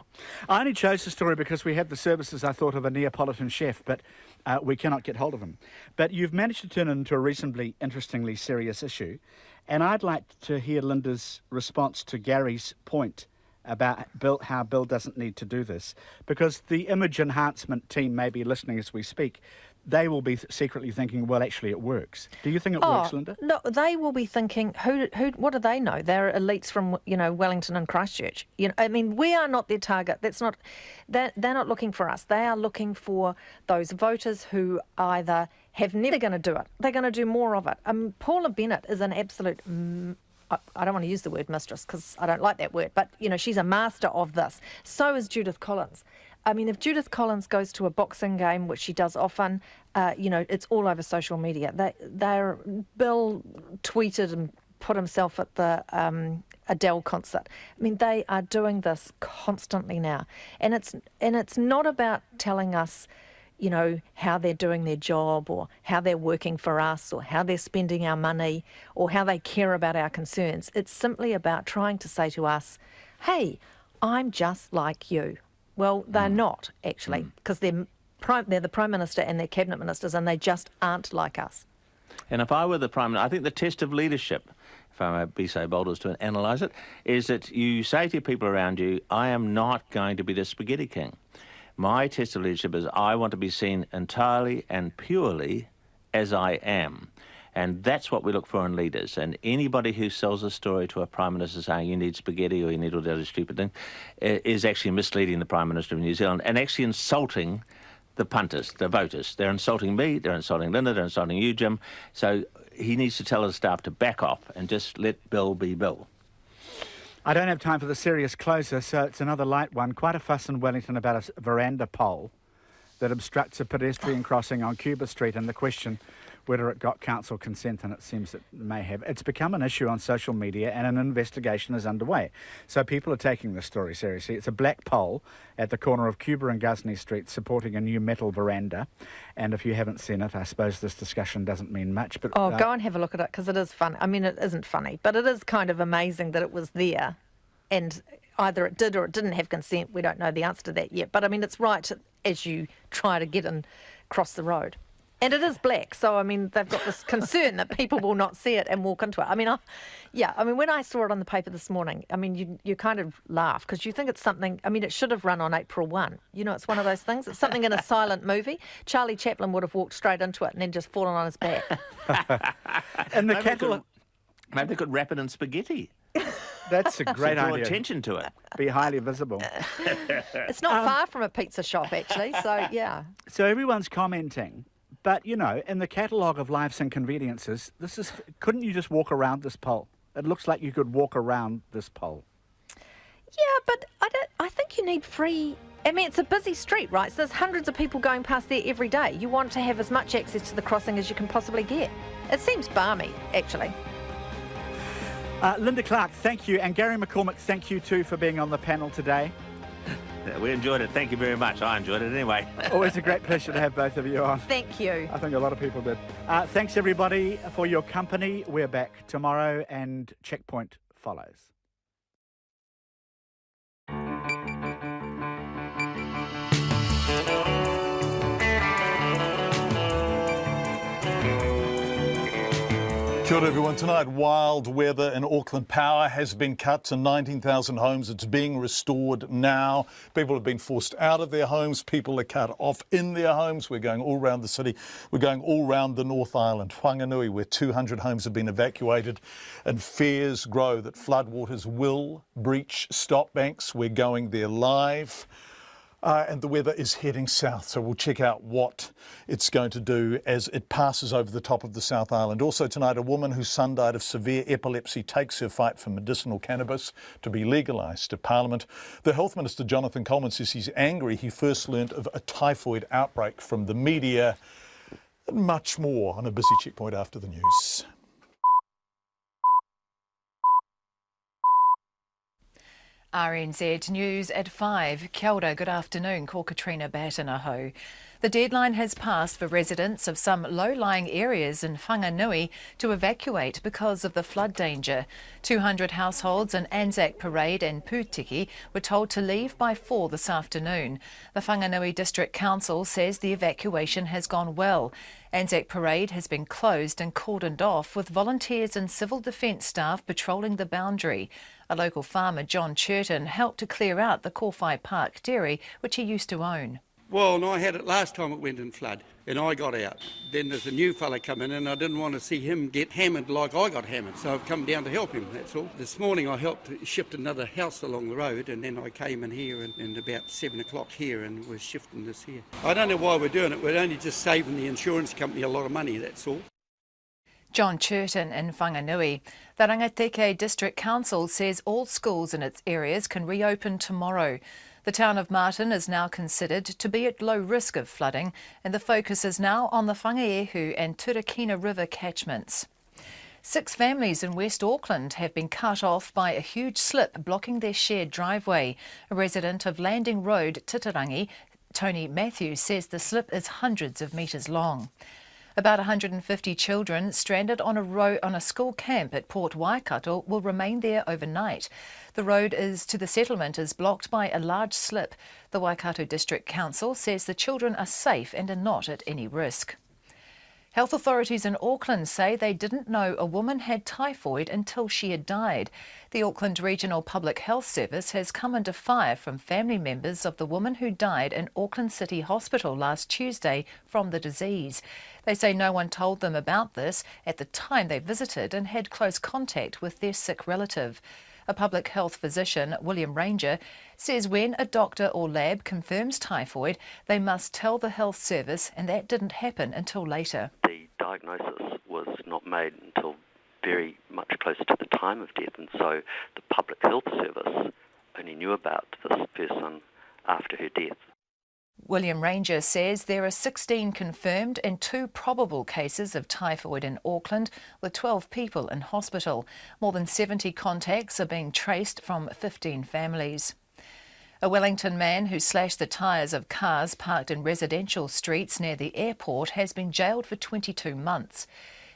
for. I only chose the story because we had the services, I thought, of a Neapolitan chef, but we cannot get hold of him. But you've managed to turn it into a reasonably interestingly serious issue, and I'd like to hear Linda's response to Gary's point about how Bill doesn't need to do this, because the image enhancement team may be listening as we speak. They will be secretly thinking, well, actually, it works. Do you think it works, Linda? No, they will be thinking, what do they know? They're elites from, Wellington and Christchurch. I mean, we are not their target. They're not looking for us. They are looking for those voters who either have never going to do it. They're going to do more of it. Paula Bennett is an absolute... I don't want to use the word mistress because I don't like that word, but, she's a master of this. So is Judith Collins. I mean, if Judith Collins goes to a boxing game, which she does often, it's all over social media. Bill tweeted and put himself at the Adele concert. I mean, they are doing this constantly now, and it's not about telling us, how they're doing their job or how they're working for us or how they're spending our money or how they care about our concerns. It's simply about trying to say to us, hey, I'm just like you. Well, they're not, actually, because they're the Prime Minister and their Cabinet Ministers, and they just aren't like us. And if I were the Prime Minister, I think the test of leadership, if I may be so bold as to analyse it, is that you say to people around you, I am not going to be the spaghetti king. My test of leadership is I want to be seen entirely and purely as I am. And that's what we look for in leaders. And anybody who sells a story to a Prime Minister saying you need spaghetti or you need all that other stupid thing is actually misleading the Prime Minister of New Zealand and actually insulting the punters, the voters. They're insulting me, they're insulting Linda, they're insulting you, Jim. So he needs to tell his staff to back off and just let Bill be Bill. I don't have time for the serious closer, so it's another light one. Quite a fuss in Wellington about a veranda pole that obstructs a pedestrian crossing on Cuba Street, and the question whether it got council consent, and it seems it may have. It's become an issue on social media and an investigation is underway. So people are taking this story seriously. It's a black pole at the corner of Cuba and Ghuznee Street supporting a new metal veranda. And if you haven't seen it, I suppose this discussion doesn't mean much. But go and have a look at it because it is fun. I mean, it isn't funny, but it is kind of amazing that it was there and either it did or it didn't have consent. We don't know the answer to that yet. But I mean, it's right as you try to get in, cross the road. And it is black, so, I mean, they've got this concern that people will not see it and walk into it. I mean, when I saw it on the paper this morning, I mean, you kind of laugh because you think it's something, I mean, it should have run on April 1. It's one of those things. It's something in a silent movie. Charlie Chaplin would have walked straight into it and then just fallen on his back. And the maybe they could wrap it in spaghetti. That's a great idea. Draw attention to it. Be highly visible. It's not far from a pizza shop, actually, so, yeah. So everyone's commenting. But, in the catalogue of life's inconveniences, couldn't you just walk around this pole? It looks like you could walk around this pole. Yeah, but I think you need free... I mean, it's a busy street, right? So there's hundreds of people going past there every day. You want to have as much access to the crossing as you can possibly get. It seems balmy, actually. Linda Clark, thank you. And Gary McCormick, thank you too for being on the panel today. We enjoyed it. Thank you very much. I enjoyed it anyway. Always a great pleasure to have both of you on. Thank you. I think a lot of people did. Thanks, everybody, for your company. We're back tomorrow and Checkpoint follows. Kia ora everyone. Tonight, wild weather in Auckland. Power has been cut to 19,000 homes. It's being restored now. People have been forced out of their homes. People are cut off in their homes. We're going all around the city. We're going all around the North Island, Whanganui, where 200 homes have been evacuated. And fears grow that floodwaters will breach stop banks. We're going there live. And the weather is heading south, so we'll check out what it's going to do as it passes over the top of the South Island. Also tonight, a woman whose son died of severe epilepsy takes her fight for medicinal cannabis to be legalised to Parliament. The Health Minister, Jonathan Coleman, says he's angry he first learnt of a typhoid outbreak from the media. And much more on a busy checkpoint after the news. RNZ News at 5. Kia ora, good afternoon. Ko Katrina Batanaho. The deadline has passed for residents of some low-lying areas in Whanganui to evacuate because of the flood danger. 200 households in Anzac Parade and Putiki were told to leave by 4 this afternoon. The Whanganui District Council says the evacuation has gone well. Anzac Parade has been closed and cordoned off, with volunteers and civil defence staff patrolling the boundary. A local farmer, John Campbell, helped to clear out the Kōwhai Park dairy, which he used to own. Well, and I had it last time it went in flood, and I got out. Then there's a new fella come in, and I didn't want to see him get hammered like I got hammered, so I've come down to help him, that's all. This morning I helped shift another house along the road, and then I came in here and about 7 o'clock here and was shifting this here. I don't know why we're doing it, we're only just saving the insurance company a lot of money, that's all. John Campbell in Whanganui. The Rangateke District Council says all schools in its areas can reopen tomorrow. The town of Martin is now considered to be at low risk of flooding, and the focus is now on the Whangaehu and Turakina River catchments. 6 families in West Auckland have been cut off by a huge slip blocking their shared driveway. A resident of Landing Road, Titirangi, Tony Matthews, says the slip is hundreds of metres long. About 150 children stranded on a school camp at Port Waikato will remain there overnight. The road to the settlement is blocked by a large slip. The Waikato District Council says the children are safe and are not at any risk. Health authorities in Auckland say they didn't know a woman had typhoid until she had died. The Auckland Regional Public Health Service has come under fire from family members of the woman who died in Auckland City Hospital last Tuesday from the disease. They say no one told them about this at the time they visited and had close contact with their sick relative. A public health physician, William Ranger, says when a doctor or lab confirms typhoid, they must tell the health service, and that didn't happen until later. The diagnosis was not made until very much closer to the time of death, and so the public health service only knew about this person after her death. William Ranger says there are 16 confirmed and 2 probable cases of typhoid in Auckland, with 12 people in hospital. More than 70 contacts are being traced from 15 families. A Wellington man who slashed the tyres of cars parked in residential streets near the airport has been jailed for 22 months.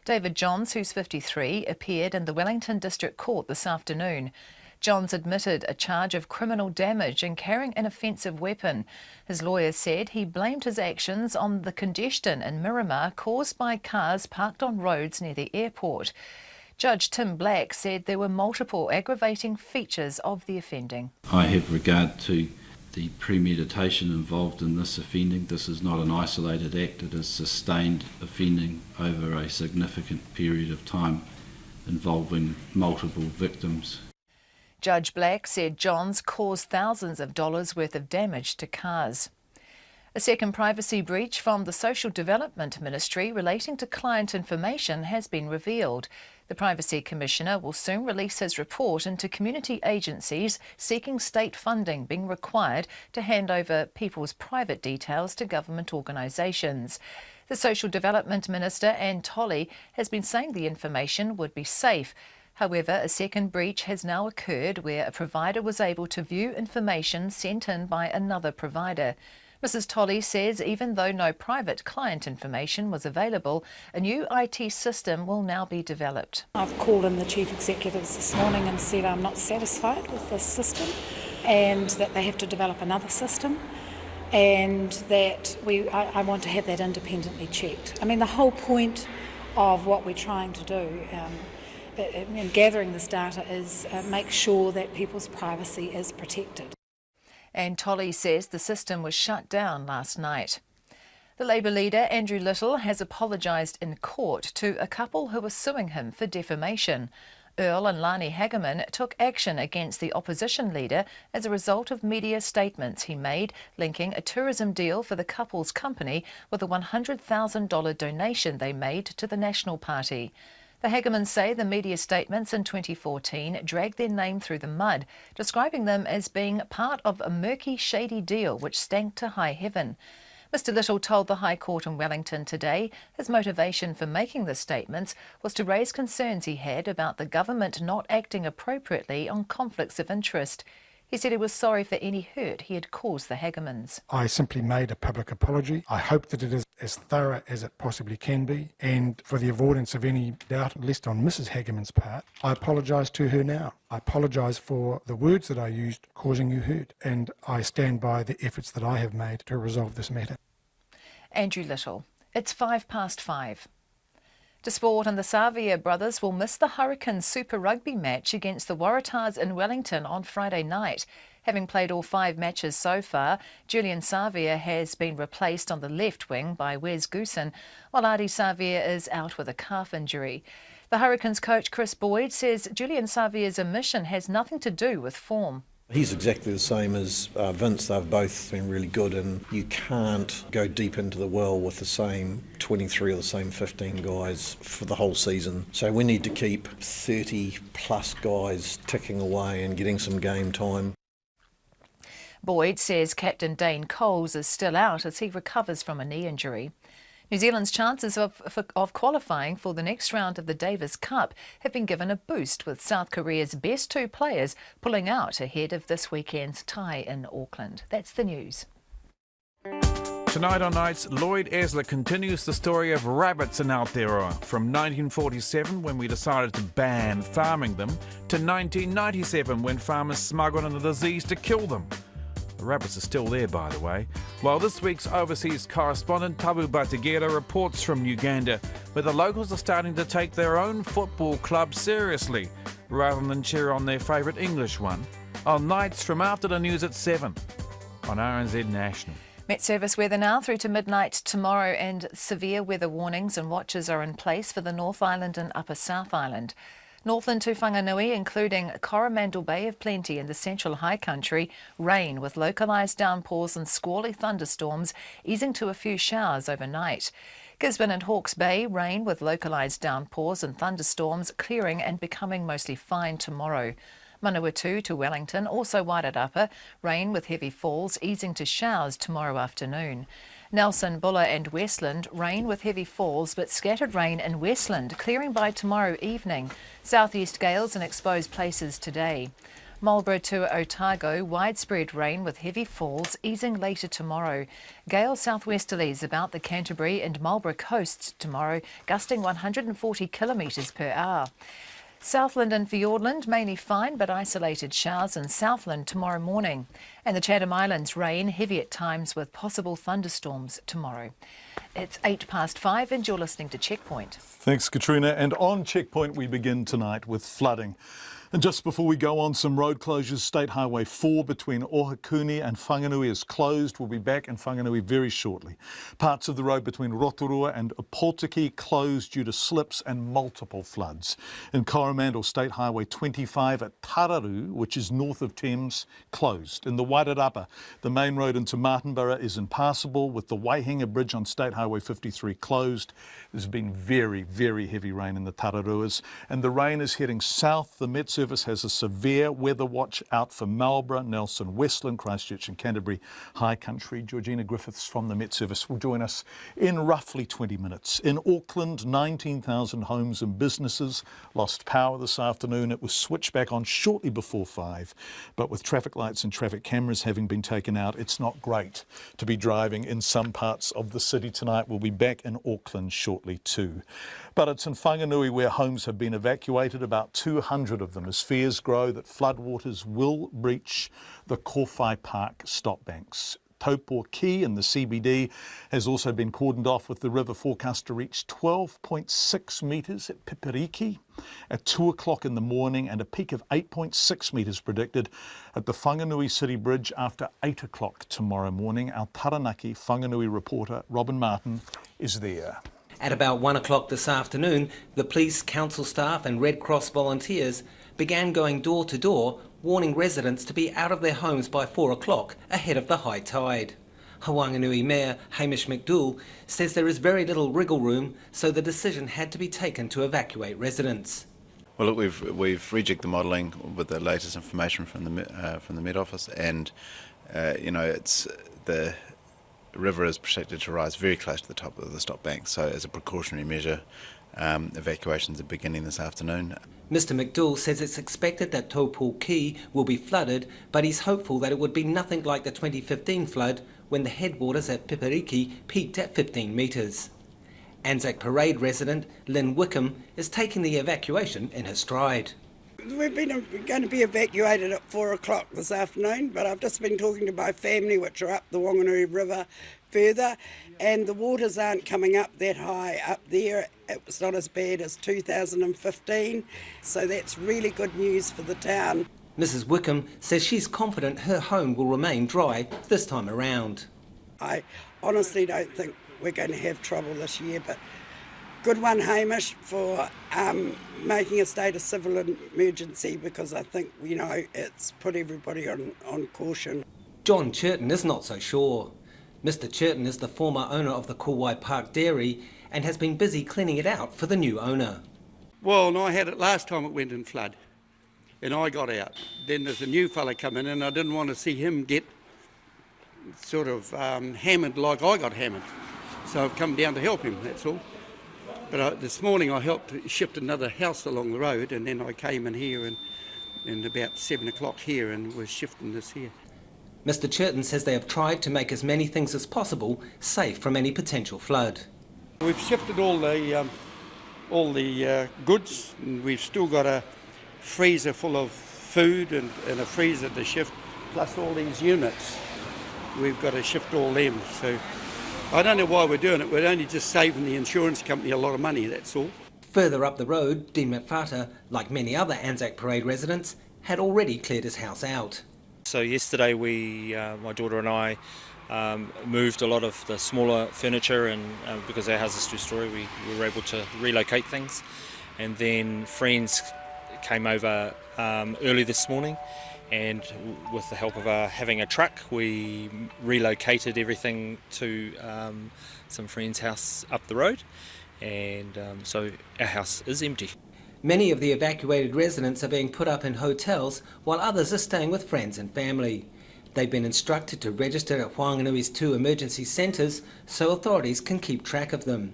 David Johns, who's 53, appeared in the Wellington District Court this afternoon. Johns admitted a charge of criminal damage and carrying an offensive weapon. His lawyer said he blamed his actions on the congestion in Miramar caused by cars parked on roads near the airport. Judge Tim Black said there were multiple aggravating features of the offending. I have regard to the premeditation involved in this offending. This is not an isolated act, it is sustained offending over a significant period of time involving multiple victims. Judge Black said Johns caused thousands of dollars worth of damage to cars. A second privacy breach from the Social Development Ministry relating to client information has been revealed. The Privacy Commissioner will soon release his report into community agencies seeking state funding being required to hand over people's private details to government organisations. The Social Development Minister, Anne Tolley, has been saying the information would be safe. However, a second breach has now occurred where a provider was able to view information sent in by another provider. Mrs. Tolley says even though no private client information was available, a new IT system will now be developed. I've called in the chief executives this morning and said I'm not satisfied with this system and that they have to develop another system and that I want to have that independently checked. I mean, the whole point of what we're trying to do in gathering this data is make sure that people's privacy is protected. And Tolley says the system was shut down last night. The Labour leader, Andrew Little, has apologised in court to a couple who were suing him for defamation. Earl and Lani Hageman took action against the opposition leader as a result of media statements he made linking a tourism deal for the couple's company with a $100,000 donation they made to the National Party. The Hagemans say the media statements in 2014 dragged their name through the mud, describing them as being part of a murky, shady deal which stank to high heaven. Mr Little told the High Court in Wellington today his motivation for making the statements was to raise concerns he had about the government not acting appropriately on conflicts of interest. He said he was sorry for any hurt he had caused the Hagemans. I simply made a public apology. I hope that it is as thorough as it possibly can be, and for the avoidance of any doubt, at least on Mrs. Hageman's part, I apologise to her now. I apologise for the words that I used causing you hurt, and I stand by the efforts that I have made to resolve this matter. Andrew Little. It's 5:05. To sport, and the Savia brothers will miss the Hurricanes Super Rugby match against the Waratahs in Wellington on Friday night. Having played all 5 matches so far, Julian Savia has been replaced on the left wing by Wes Goosen, while Adi Savia is out with a calf injury. The Hurricanes coach Chris Boyd says Julian Savia's omission has nothing to do with form. He's exactly the same as Vince. They've both been really good, and you can't go deep into the well with the same 23 or the same 15 guys for the whole season. So we need to keep 30 plus guys ticking away and getting some game time. Boyd says captain Dane Coles is still out as he recovers from a knee injury. New Zealand's chances of qualifying for the next round of the Davis Cup have been given a boost, with South Korea's best 2 players pulling out ahead of this weekend's tie in Auckland. That's the news. Tonight on Nights, Lloyd Esler continues the story of rabbits in Aotearoa, from 1947 when we decided to ban farming them to 1997 when farmers smuggled in a disease to kill them. The rabbits are still there, by the way. While this week's overseas correspondent Tabu Batigera reports from Uganda, where the locals are starting to take their own football club seriously, rather than cheer on their favourite English one, on Nights from after the news at 7 on RNZ National. Met Service weather now through to midnight tomorrow, and severe weather warnings and watches are in place for the North Island and Upper South Island. Northland to Whanganui, including Coromandel Bay of Plenty in the central high country, rain with localised downpours and squally thunderstorms, easing to a few showers overnight. Gisborne and Hawke's Bay, rain with localised downpours and thunderstorms, clearing and becoming mostly fine tomorrow. Manawatu to Wellington, also Wairarapa, rain with heavy falls, easing to showers tomorrow afternoon. Nelson, Buller and Westland, rain with heavy falls but scattered rain in Westland, clearing by tomorrow evening. Southeast gales in exposed places today. Marlborough to Otago, widespread rain with heavy falls, easing later tomorrow. Gale southwesterlies about the Canterbury and Marlborough coasts tomorrow, gusting 140 kilometres per hour. Southland and Fiordland, mainly fine but isolated showers in Southland tomorrow morning. And the Chatham Islands, rain, heavy at times with possible thunderstorms tomorrow. It's 5:08 and you're listening to Checkpoint. Thanks, Katrina. And on Checkpoint, we begin tonight with flooding. And just before we go on, some road closures. State Highway 4 between Ohakuni and Whanganui is closed. We'll be back in Whanganui very shortly. Parts of the road between Rotorua and Opotiki closed due to slips and multiple floods. In Coromandel, State Highway 25 at Tararu, which is north of Thames, closed. In the Wairarapa, the main road into Martinborough is impassable, with the Waihinga Bridge on State Highway 53 closed. There's been very, very heavy rain in the Tararuas, and the rain is heading south. The Met Service has a severe weather watch out for Marlborough, Nelson, Westland, Christchurch and Canterbury High Country. Georgina Griffiths from the Met Service will join us in roughly 20 minutes. In Auckland, 19,000 homes and businesses lost power this afternoon. It was switched back on shortly before 5, but with traffic lights and traffic cameras having been taken out, it's not great to be driving in some parts of the city tonight. We'll be back in Auckland shortly too. But it's in Whanganui where homes have been evacuated, about 200 of them, as fears grow that floodwaters will breach the Kowhai Park stop banks. Taupo Key in the CBD has also been cordoned off, with the river forecast to reach 12.6 metres at Pipiriki at 2 o'clock in the morning, and a peak of 8.6 metres predicted at the Whanganui City Bridge after 8 o'clock tomorrow morning. Our Taranaki Whanganui reporter Robin Martin is there. At about 1 o'clock this afternoon, the police, council staff and Red Cross volunteers began going door to door, warning residents to be out of their homes by 4 o'clock ahead of the high tide. Whanganui Mayor Hamish McDougall says there is very little wriggle room, so the decision had to be taken to evacuate residents. Well, look, we've rejigged the modelling with the latest information from the Met Office, and it's the river is projected to rise very close to the top of the stop bank. So as a precautionary measure, evacuations are beginning this afternoon. Mr McDougall says it's expected that Taupo Key will be flooded, but he's hopeful that it would be nothing like the 2015 flood when the headwaters at Piperiki peaked at 15 metres. Anzac Parade resident Lynn Wickham is taking the evacuation in her stride. We've been going to be evacuated at 4 o'clock this afternoon, but I've just been talking to my family, which are up the Whanganui River further, and the waters aren't coming up that high up there. It's not as bad as 2015, so that's really good news for the town. Mrs Wickham says she's confident her home will remain dry this time around. I honestly don't think we're going to have trouble this year, but good one, Hamish, for making a state of civil emergency, because I think, it's put everybody on caution. John Churton is not so sure. Mr Churton is the former owner of the Kauai Park Dairy and has been busy cleaning it out for the new owner. Well, and I had it last time it went in flood, and I got out. Then there's a new fella come in, and I didn't want to see him get sort of hammered like I got hammered. So I've come down to help him, that's all. But this morning I helped shift another house along the road, and then I came in here and about 7 o'clock here and was shifting this here. Mr Churton says they have tried to make as many things as possible safe from any potential flood. We've shifted all the goods, and we've still got a freezer full of food and a freezer to shift, plus all these units. We've got to shift all them, so I don't know why we're doing it. We're only just saving the insurance company a lot of money, that's all. Further up the road, Dean McFarter, like many other Anzac Parade residents, had already cleared his house out. So yesterday my daughter and I moved a lot of the smaller furniture, and because our house is two-storey, we were able to relocate things. And then friends came over early this morning, and with the help of having a truck, we relocated everything to some friend's house up the road, and so our house is empty. Many of the evacuated residents are being put up in hotels, while others are staying with friends and family. They've been instructed to register at Whanganui's 2 emergency centres so authorities can keep track of them.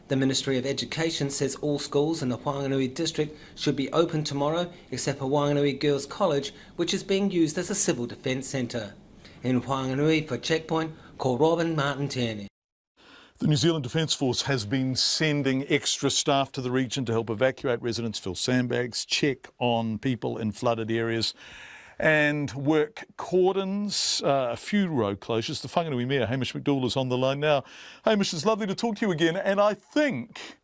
The Ministry of Education says all schools in the Whanganui district should be open tomorrow, except for Whanganui Girls College, which is being used as a civil defence centre. In Whanganui for Checkpoint, ko Robin Martin Tierney. The New Zealand Defence Force has been sending extra staff to the region to help evacuate residents, fill sandbags, check on people in flooded areas and work cordons, a few road closures. The Whanganui Mayor, Hamish McDougall, is on the line now. Hamish, it's lovely to talk to you again, and I think,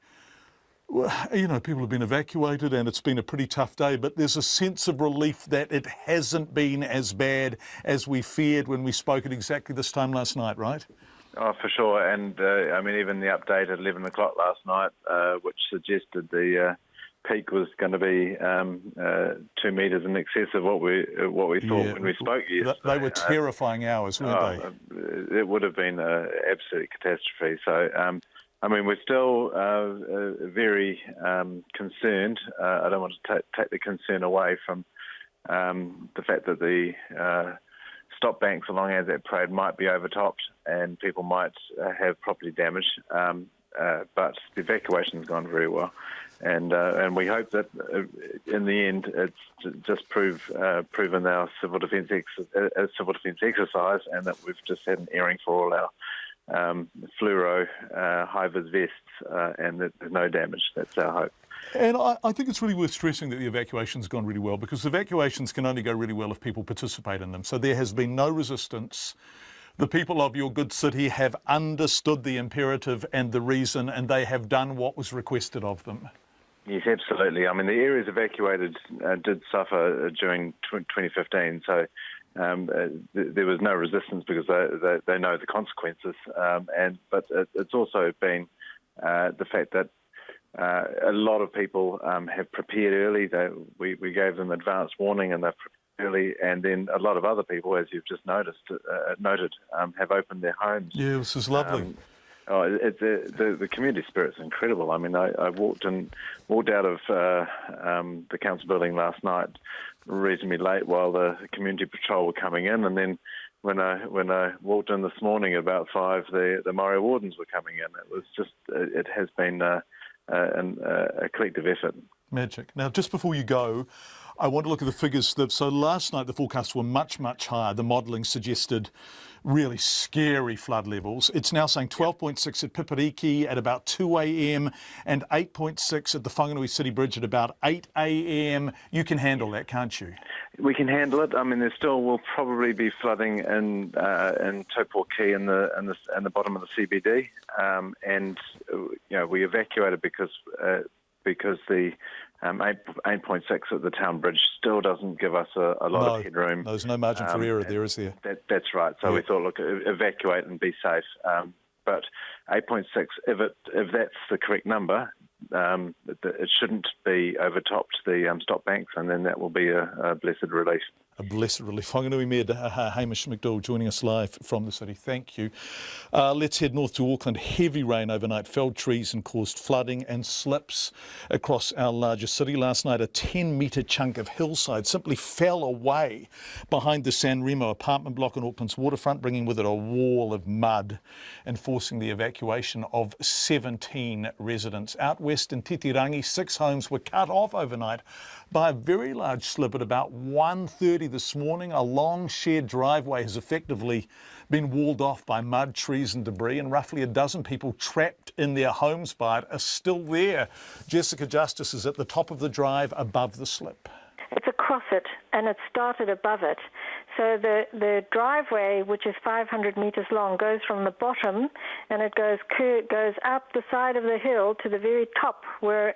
people have been evacuated and it's been a pretty tough day, but there's a sense of relief that it hasn't been as bad as we feared when we spoke at exactly this time last night, right? Oh, for sure. And, even the update at 11 o'clock last night, which suggested the peak was going to be 2 metres in excess of what we thought when we spoke yesterday. They were terrifying hours, weren't they? It would have been an absolute catastrophe. So, we're still very concerned. I don't want to take the concern away from the fact that the stop banks along Anzac Parade might be overtopped and people might have property damage, but the evacuation's gone very well, and we hope that in the end it's just proven our civil defence exercise, and that we've just had an airing for all our fluoro high-vis vests, and that there's no damage. That's our hope. And I think it's really worth stressing that the evacuation's gone really well, because evacuations can only go really well if people participate in them. So there has been no resistance. The people of your good city have understood the imperative and the reason, and they have done what was requested of them. Yes, absolutely. The areas evacuated did suffer during 2015, so there was no resistance because they know the consequences. But it's also been the fact that a lot of people have prepared early. We gave them advance warning, and they've prepared early. And then a lot of other people, as you've just noted, have opened their homes. Yeah, this is lovely. The community spirit's incredible. I walked out of the council building last night reasonably late while the community patrol were coming in, and then when I walked in this morning at about 5, the Maori wardens were coming in. It was just, it has been a collective effort. Magic. Now, just before you go, I want to look at the figures. So last night the forecasts were much, much higher. The modelling suggested really scary flood levels. It's now saying 12.6 at Pipariki at about 2 a.m. and 8.6 at the Whanganui City Bridge at about 8 a.m. You can handle that, can't you? We can handle it. I mean, there still will probably be flooding in Taupoki in the bottom of the CBD, and we evacuated because the 8.6 at the town bridge still doesn't give us a lot of headroom. There's no margin for error there, is there? That's right. So we thought, look, evacuate and be safe. But 8.6, if that's the correct number, it shouldn't be overtopped the stop banks, and then that will be a blessed relief. A blessed relief. Whanganui Mayor Hamish McDowell joining us live from the city. Thank you. Let's head north to Auckland. Heavy rain overnight felled trees and caused flooding and slips across our largest city. Last night, a 10-metre chunk of hillside simply fell away behind the San Remo apartment block on Auckland's waterfront, bringing with it a wall of mud and forcing the evacuation of 17 residents. Out west in Titirangi, 6 homes were cut off overnight by a very large slip at about 1:30 this morning. A long shared driveway has effectively been walled off by mud, trees and debris, and roughly a dozen people trapped in their homes by it are still there. Jessica Justice is at the top of the drive above the slip. It's across it, and it started above it. So the driveway, which is 500 metres long, goes from the bottom, and it goes up the side of the hill to the very top where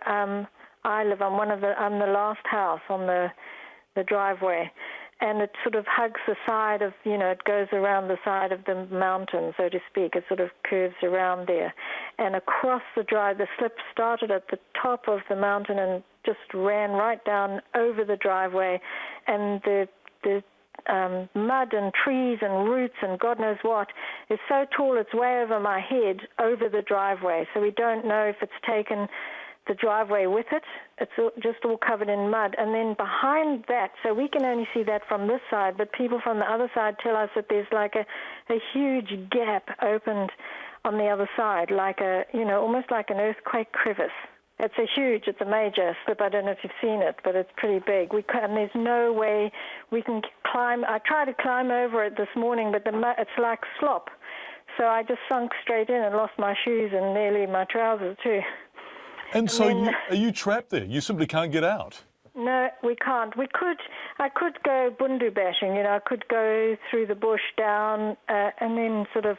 I live. I'm the last house on the driveway, and it sort of hugs the side of, it goes around the side of the mountain, so to speak. It sort of curves around there. And across the drive, the slip started at the top of the mountain and just ran right down over the driveway, and the mud and trees and roots and God knows what is so tall it's way over my head over the driveway. So we don't know if it's taken the driveway with it. It's just all covered in mud. And then behind that, so we can only see that from this side, but people from the other side tell us that there's like a huge gap opened on the other side, like almost like an earthquake crevice. It's a major slip. I don't know if you've seen it, but it's pretty big. And there's no way we can climb. I tried to climb over it this morning, but it's like slop. So I just sunk straight in and lost my shoes and nearly my trousers too. And so are you trapped there? You simply can't get out? No, we can't. I could go bundu bashing, I could go through the bush down and then sort of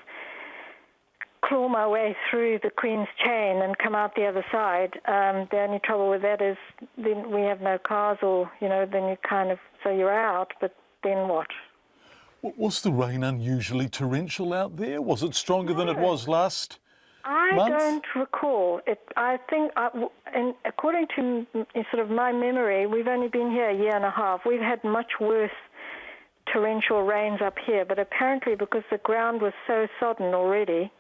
claw my way through the Queen's Chain and come out the other side. The only trouble with that is then we have no cars or, then you so you're out, but then what? Was the rain unusually torrential out there? Was it stronger than it was last I month? don't recall it. I think, and according to sort of my memory, we've only been here a year and a half. We've had much worse torrential rains up here, but apparently because the ground was so sodden already,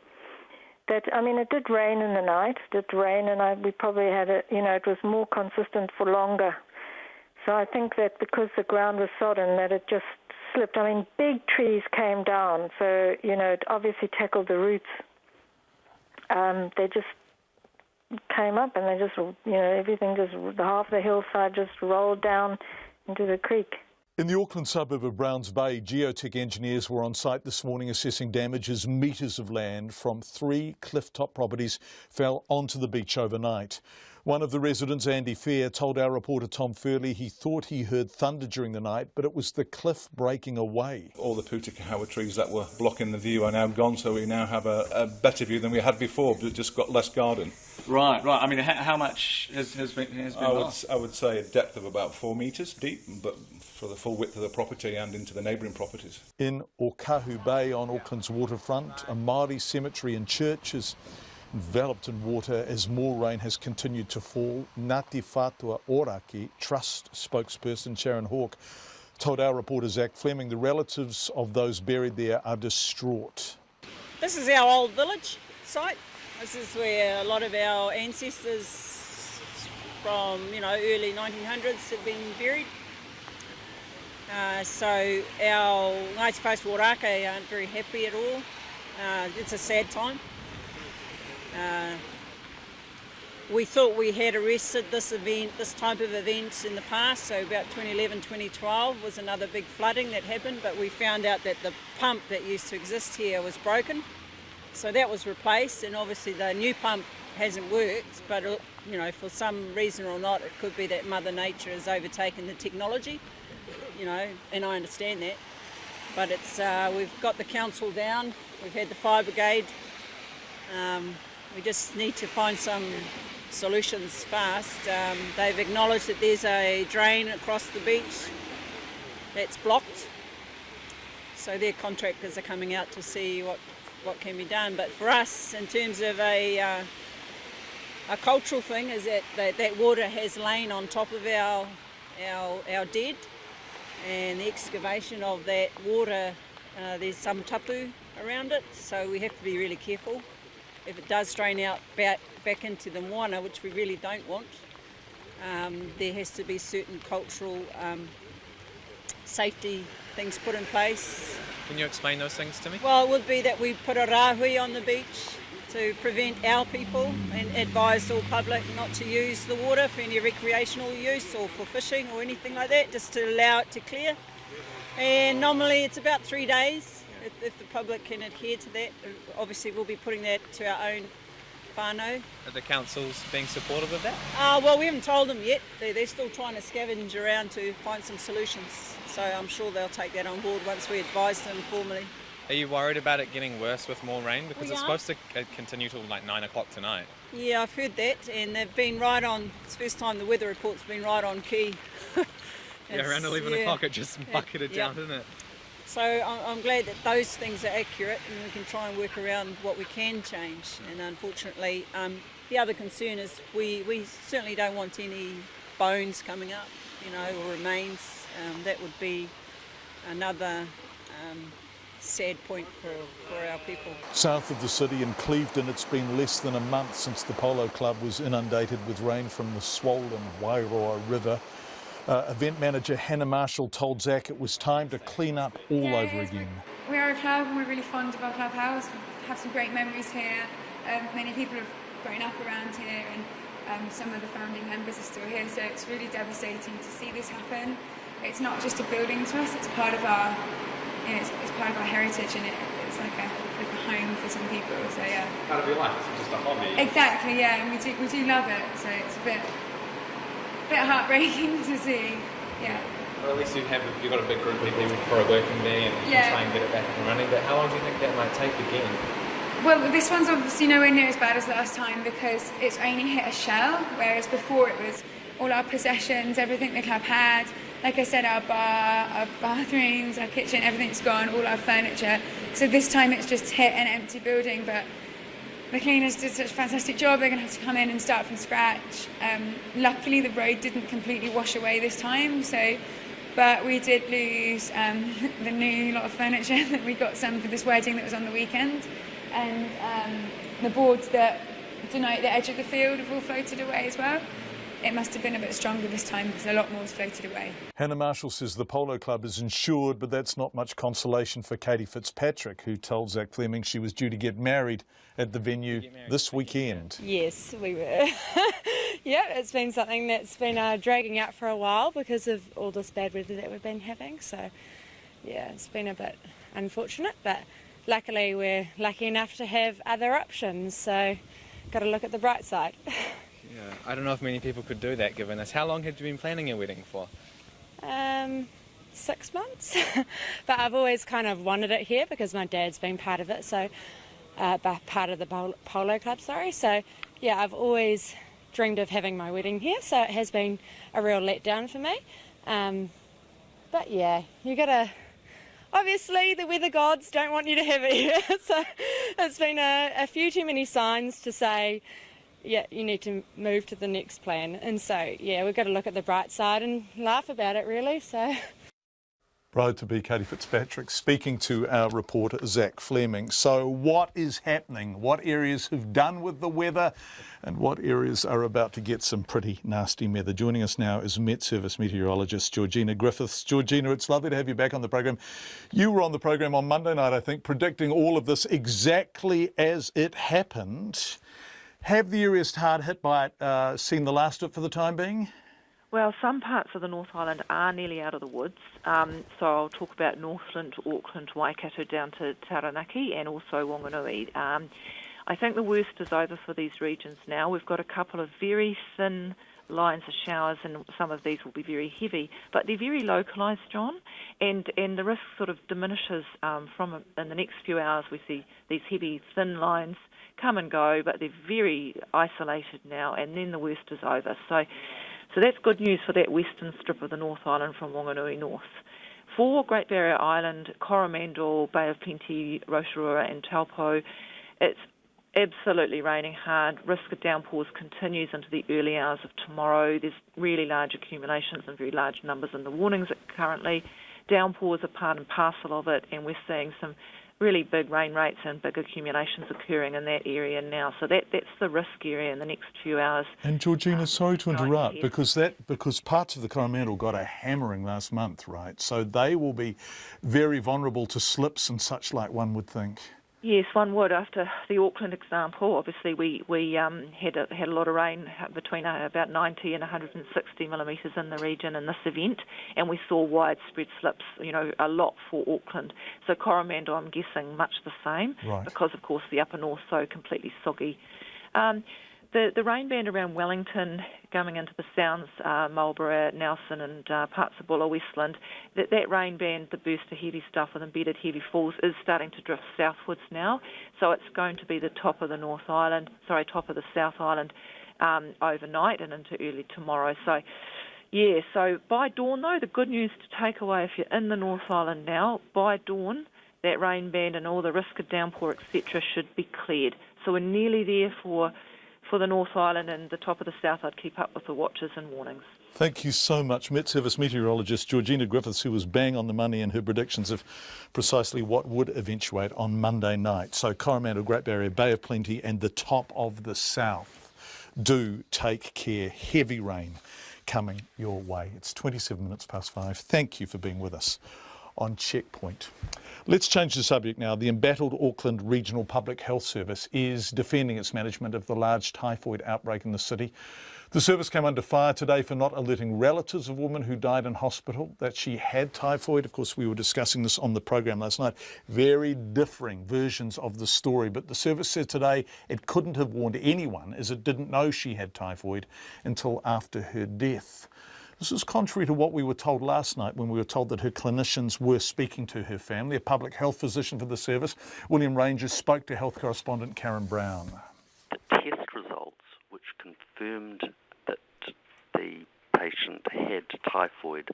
that, it did rain in the night, and we probably had it was more consistent for longer. So I think that because the ground was sodden, that it just slipped. Big trees came down, so, it obviously tackled the roots. They just came up and they just, everything the half the hillside just rolled down into the creek. In the Auckland suburb of Browns Bay, geotech engineers were on site this morning assessing damage as metres of land from 3 cliff-top properties fell onto the beach overnight. One of the residents, Andy Fair, told our reporter Tom Furley he thought he heard thunder during the night, but it was the cliff breaking away. All the Putakahawa trees that were blocking the view are now gone, so we now have a better view than we had before, but it just got less garden. Right. How much has been lost? I would say a depth of about 4 metres deep, but for the full width of the property and into the neighbouring properties. In Okahu Bay on Auckland's waterfront, a Māori cemetery and church is enveloped in water as more rain has continued to fall. Ngāti Whātua Ōrākei Trust spokesperson Sharon Hawke told our reporter Zach Fleming the relatives of those buried there are distraught. This is our old village site. This is where a lot of our ancestors from early 1900s have been buried. So our Ngāti Whātua Ōrākei aren't very happy at all. It's a sad time. We thought we had arrested this type of event in the past, so about 2011, 2012 was another big flooding that happened, but we found out that the pump that used to exist here was broken. So that was replaced, and obviously the new pump hasn't worked, but you know, for some reason or not, it could be that Mother Nature has overtaken the technology, you know, and I understand that. But it's we've got the council down, we've had the fire brigade, we just need to find some solutions fast. They've acknowledged that there's a drain across the beach that's blocked, so their contractors are coming out to see what can be done. But for us, in terms of a cultural thing, is that water has lain on top of our dead, and the excavation of that water, there's some tapu around it, so we have to be really careful. If it does drain out back into the moana, which we really don't want, there has to be certain cultural safety things put in place. Can you explain those things to me? Well, it would be that we put a rāhui on the beach to prevent our people and advise all public not to use the water for any recreational use or for fishing or anything like that, just to allow it to clear. And normally it's about 3 days. If the public can adhere to that, obviously we'll be putting that to our own whānau. Are the councils being supportive of that? Well, we haven't told them yet. They're still trying to scavenge around to find some solutions. So I'm sure they'll take that on board once we advise them formally. Are you worried about it getting worse with more rain? Because We it's are. supposed to continue till like 9 o'clock tonight. Yeah, I've heard that, and they've been right on. It's the first time the weather report's been right on key. Yeah, around 11 o'clock it just bucketed down, didn't it? So I'm glad that those things are accurate, and we can try and work around what we can change. And unfortunately, the other concern is we certainly don't want any bones coming up, you know, or remains. That would be another sad point for our people. South of the city in Clevedon, it's been less than a month since the Polo Club was inundated with rain from the swollen Wairoa River. Event manager Hannah Marshall told Zach it was time to clean up all over again. We are a club and we're really fond of our clubhouse. We have some great memories here. Many people have grown up around here, and some of the founding members are still here, so it's really devastating to see this happen. It's not just a building to us, it's part of our, you know, it's part of our heritage, and it's like a home for some people, so yeah. Part of your life, it's just a hobby. Exactly, yeah, and we do love it, so it's a bit heartbreaking to see, yeah. Well, at least you've got a big group of people for a working day and you can try and get it back up and running, but how long do you think that might take again? Well, this one's obviously nowhere near as bad as last time because it's only hit a shell, whereas before it was all our possessions, everything the club had. Like I said, our bar, our bathrooms, our kitchen, everything's gone, all our furniture. So this time it's just hit an empty building, but the cleaners did such a fantastic job. They're going to have to come in and start from scratch. Luckily, the road didn't completely wash away this time, but we did lose the new lot of furniture that we got some for this wedding that was on the weekend, and the boards that denote the edge of the field have all floated away as well. It must have been a bit stronger this time because a lot more has floated away. Hannah Marshall says the Polo Club is insured, but that's not much consolation for Katie Fitzpatrick, who told Zach Fleming she was due to get married at the venue this weekend. Yes, we were. Yeah, it's been something that's been dragging out for a while because of all this bad weather that we've been having. So, yeah, it's been a bit unfortunate, but luckily we're lucky enough to have other options. So, got to look at the bright side. Yeah, I don't know if many people could do that given this. How long had you been planning your wedding for? 6 months. But I've always kind of wanted it here because my dad's been part of it, so part of the Polo Club, So, yeah, I've always dreamed of having my wedding here, so it has been a real letdown for me. But, yeah, you got to... Obviously, the weather gods don't want you to have it here, so it's been a few too many signs to say... Yeah, you need to move to the next plan. And so, yeah, we've got to look at the bright side and laugh about it, really. So. Proud to be Katie Fitzpatrick speaking to our reporter Zach Fleming. So what is happening? What areas have done with the weather and what areas are about to get some pretty nasty weather? Joining us now is Met Service meteorologist Georgina Griffiths. Georgina, it's lovely to have you back on the program. You were on the program on Monday night, I think, predicting all of this exactly as it happened. Have the areas hard hit by it seen the last of it for the time being? Well, some parts of the North Island are nearly out of the woods. So I'll talk about Northland, Auckland, Waikato down to Taranaki and also Whanganui. I think the worst is over for these regions now. We've got a couple of very thin lines of showers and some of these will be very heavy, but they're very localised, John, and the risk sort of diminishes from in the next few hours. We see these heavy thin lines come and go, but they're very isolated now, and then the worst is over. So that's good news for that western strip of the North Island from Whanganui north. For Great Barrier Island, Coromandel, Bay of Plenty, Rotorua and Taupo, it's absolutely raining hard. Risk of downpours continues into the early hours of tomorrow. There's really large accumulations and very large numbers in the warnings currently. Downpours are part and parcel of it, and we're seeing some really big rain rates and big accumulations occurring in that area now. So that's the risk area in the next few hours. And Georgina, sorry to interrupt, because parts of the Coromandel got a hammering last month, right? So they will be very vulnerable to slips and such like, one would think. Yes, one would. After the Auckland example, obviously we had a lot of rain between about 90 and 160 millimetres in the region in this event, and we saw widespread slips, a lot for Auckland. So Coromandel, I'm guessing, much the same, right, because of course the upper north so completely soggy. The rain band around Wellington, coming into the Sounds, Marlborough, Nelson and parts of Bulla, Westland, that rain band, the burst of heavy stuff with embedded heavy falls, is starting to drift southwards now. So it's going to be the top of the top of the South Island overnight and into early tomorrow. So by dawn though, the good news to take away if you're in the North Island now, by dawn, that rain band and all the risk of downpour, etc., should be cleared. So we're nearly there for the North Island and the top of the South. I'd keep up with the watches and warnings. Thank you so much. Met Service meteorologist Georgina Griffiths, who was bang on the money in her predictions of precisely what would eventuate on Monday night. So Coromandel, Great Barrier, Bay of Plenty and the top of the South. Do take care. Heavy rain coming your way. It's 27 minutes past 5. Thank you for being with us on Checkpoint. Let's change the subject now. The embattled Auckland Regional Public Health Service is defending its management of the large typhoid outbreak in the city. The service came under fire today for not alerting relatives of a woman who died in hospital that she had typhoid. Of course, we were discussing this on the program last night. Very differing versions of the story, but the service said today it couldn't have warned anyone as it didn't know she had typhoid until after her death. This is contrary to what we were told last night when we were told that her clinicians were speaking to her family. A public health physician for the service, William Rangers, spoke to health correspondent Karen Brown. The test results, which confirmed that the patient had typhoid,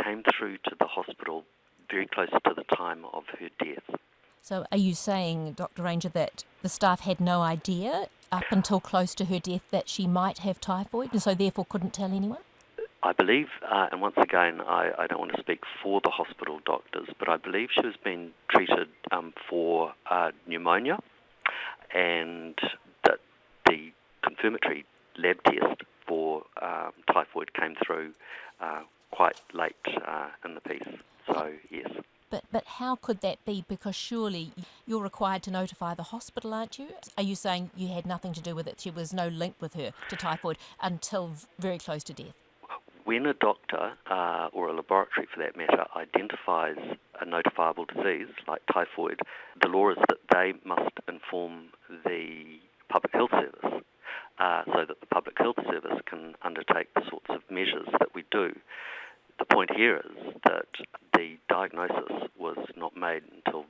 came through to the hospital very close to the time of her death. So are you saying, Dr. Ranger, that the staff had no idea up until close to her death that she might have typhoid and so therefore couldn't tell anyone? I believe, and once again, I don't want to speak for the hospital doctors, but I believe she was being treated for pneumonia, and that the confirmatory lab test for typhoid came through quite late in the piece. So, yes. But how could that be? Because surely you're required to notify the hospital, aren't you? Are you saying you had nothing to do with it? There was no link with her to typhoid until very close to death? When a doctor, or a laboratory for that matter, identifies a notifiable disease like typhoid, the law is that they must inform the public health service so that the public health service can undertake the sorts of measures that we do. The point here is that the diagnosis was not made until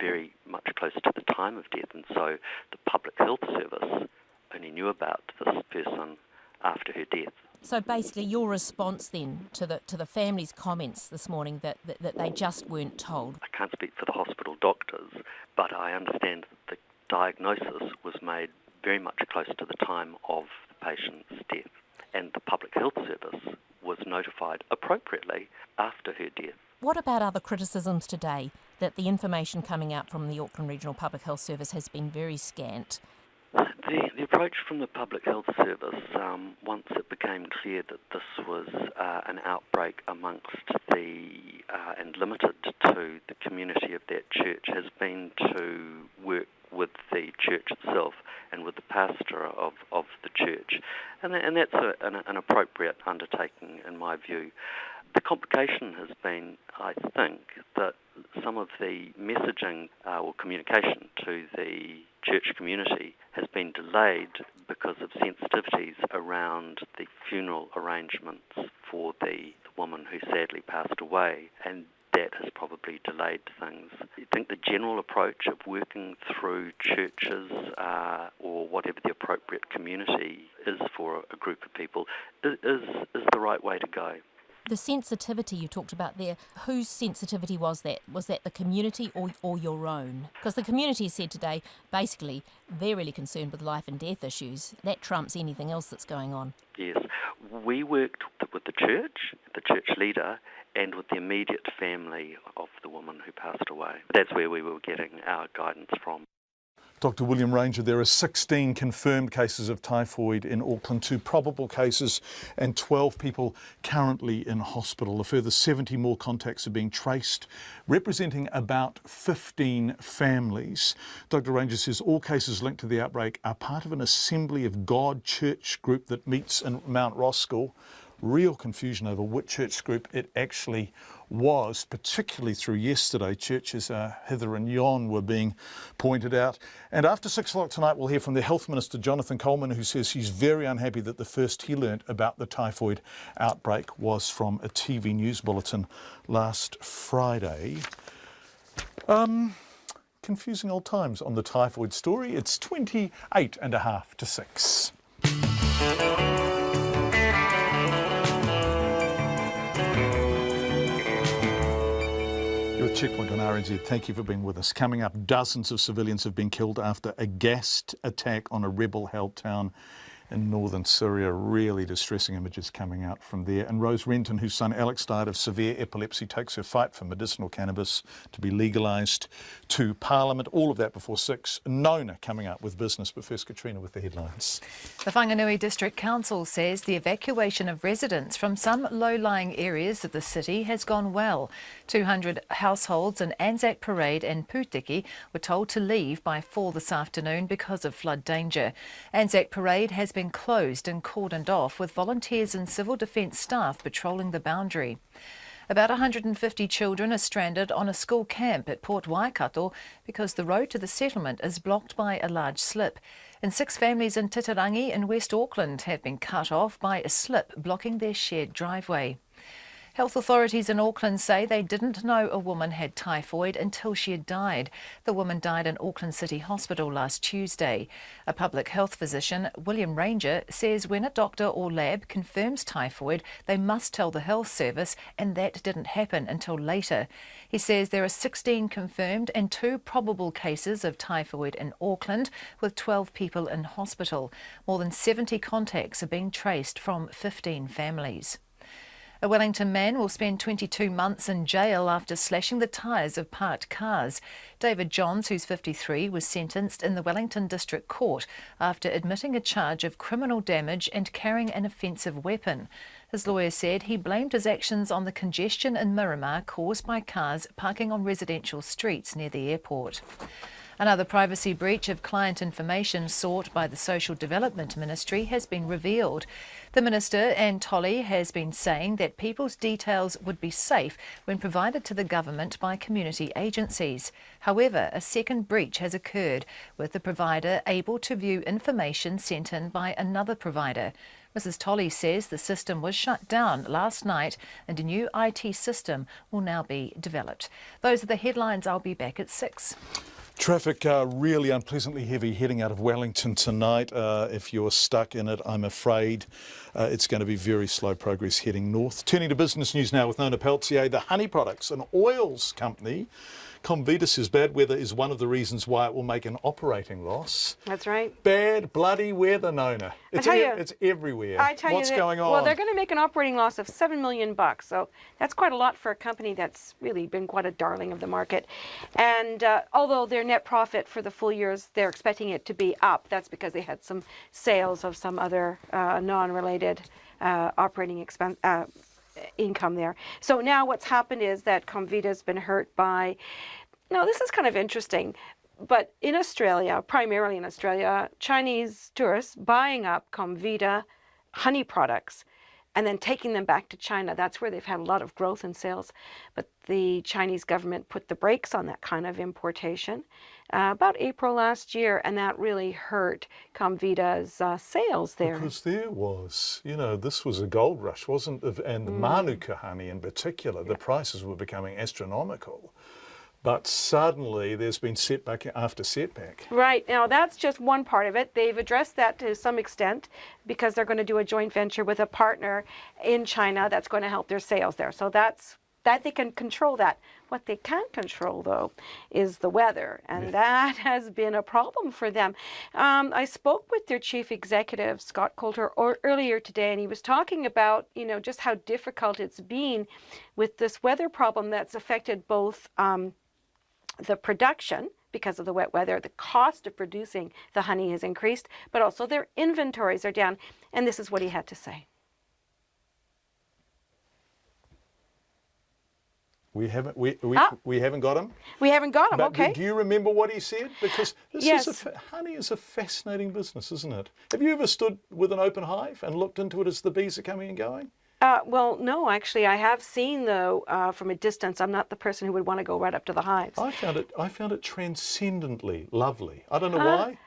very much closer to the time of death, and so the public health service only knew about this person after her death. So basically your response then to the family's comments this morning that they just weren't told? I can't speak for the hospital doctors, but I understand that the diagnosis was made very much close to the time of the patient's death, and the public health service was notified appropriately after her death. What about other criticisms today, that the information coming out from the Auckland Regional Public Health Service has been very scant? The approach from the Public Health Service, once it became clear that this was an outbreak amongst and limited to the community of that church, has been to work with the church itself and with the pastor of the church. And that's an appropriate undertaking in my view. The complication has been, I think, that some of the messaging or communication to the church community has been delayed because of sensitivities around the funeral arrangements for the woman who sadly passed away, and that has probably delayed things. I think the general approach of working through churches or whatever the appropriate community is for a group of people is the right way to go. The sensitivity you talked about there, whose sensitivity was that? Was that the community or your own? Because the community said today, basically, they're really concerned with life and death issues. That trumps anything else that's going on. Yes. We worked with the church leader, and with the immediate family of the woman who passed away. That's where we were getting our guidance from. Dr. William Ranger, there are 16 confirmed cases of typhoid in Auckland, 2 probable cases and 12 people currently in hospital. A further 70 more contacts are being traced, representing about 15 families. Dr. Ranger says all cases linked to the outbreak are part of an Assembly of God church group that meets in Mount Roskill. Real confusion over which church group it actually was, particularly through yesterday. Churches Hither and Yon were being pointed out. And after 6 o'clock tonight, we'll hear from the Health Minister, Jonathan Coleman, who says he's very unhappy that the first he learnt about the typhoid outbreak was from a TV news bulletin last Friday. Confusing old times on the typhoid story. It's 28 and a half to 6. Checkpoint on RNZ, thank you for being with us. Coming up, dozens of civilians have been killed after a gassed attack on a rebel-held town in northern Syria. Really distressing images coming out from there. And Rose Renton, whose son Alex died of severe epilepsy, takes her fight for medicinal cannabis to be legalised to Parliament. All of that before 6. Nona coming up with business, but first Katrina with the headlines. The Whanganui District Council says the evacuation of residents from some low-lying areas of the city has gone well. 200 households in Anzac Parade and Putiki were told to leave by 4 this afternoon because of flood danger. Anzac Parade has been closed and cordoned off, with volunteers and civil defence staff patrolling the boundary. About 150 children are stranded on a school camp at Port Waikato because the road to the settlement is blocked by a large slip. And 6 families in Titirangi in West Auckland have been cut off by a slip blocking their shared driveway. Health authorities in Auckland say they didn't know a woman had typhoid until she had died. The woman died in Auckland City Hospital last Tuesday. A public health physician, William Ranger, says when a doctor or lab confirms typhoid, they must tell the health service, and that didn't happen until later. He says there are 16 confirmed and 2 probable cases of typhoid in Auckland, with 12 people in hospital. More than 70 contacts are being traced from 15 families. A Wellington man will spend 22 months in jail after slashing the tyres of parked cars. David Johns, who's 53, was sentenced in the Wellington District Court after admitting a charge of criminal damage and carrying an offensive weapon. His lawyer said he blamed his actions on the congestion in Miramar caused by cars parking on residential streets near the airport. Another privacy breach of client information sought by the Social Development Ministry has been revealed. The Minister, Anne Tolley, has been saying that people's details would be safe when provided to the government by community agencies. However, a second breach has occurred, with the provider able to view information sent in by another provider. Mrs. Tolley says the system was shut down last night and a new IT system will now be developed. Those are the headlines. I'll be back at 6. Traffic really unpleasantly heavy heading out of Wellington tonight. If you're stuck in it, I'm afraid it's going to be very slow progress heading north. Turning to business news now with Nona Peltier. The honey products and oils company Comvita says bad weather is one of the reasons why it will make an operating loss. That's right. Bad bloody weather, Nona. It's everywhere. I tell you What's going on? Well, they're going to make an operating loss of $7 million, so that's quite a lot for a company that's really been quite a darling of the market. And although their net profit for the full years, they're expecting it to be up. That's because they had some sales of some other non-related operating expense income there. So now what's happened is that Comvita's been hurt by, now this is kind of interesting, but in Australia, primarily in Australia, Chinese tourists buying up Comvita honey products and then taking them back to China. That's where they've had a lot of growth in sales. But the Chinese government put the brakes on that kind of importation about April last year, and that really hurt Comvita's sales there. Because there was, this was a gold rush, wasn't it? And the Manuka honey in particular, the prices were becoming astronomical. But suddenly there's been setback after setback. Right. Now, that's just one part of it. They've addressed that to some extent because they're going to do a joint venture with a partner in China that's going to help their sales there. So that they can control that. What they can't control, though, is the weather, and that has been a problem for them. I spoke with their chief executive, Scott Coulter, earlier today, and he was talking about, just how difficult it's been with this weather problem that's affected both the production, because of the wet weather, the cost of producing the honey has increased, but also their inventories are down. And this is what he had to say. We haven't got him? We haven't got him, but okay. Do you remember what he said? Because honey is a fascinating business, isn't it? Have you ever stood with an open hive and looked into it as the bees are coming and going? Well, no, actually, I have seen, though, from a distance. I'm not the person who would want to go right up to the hives. I found it transcendently lovely. I don't know why.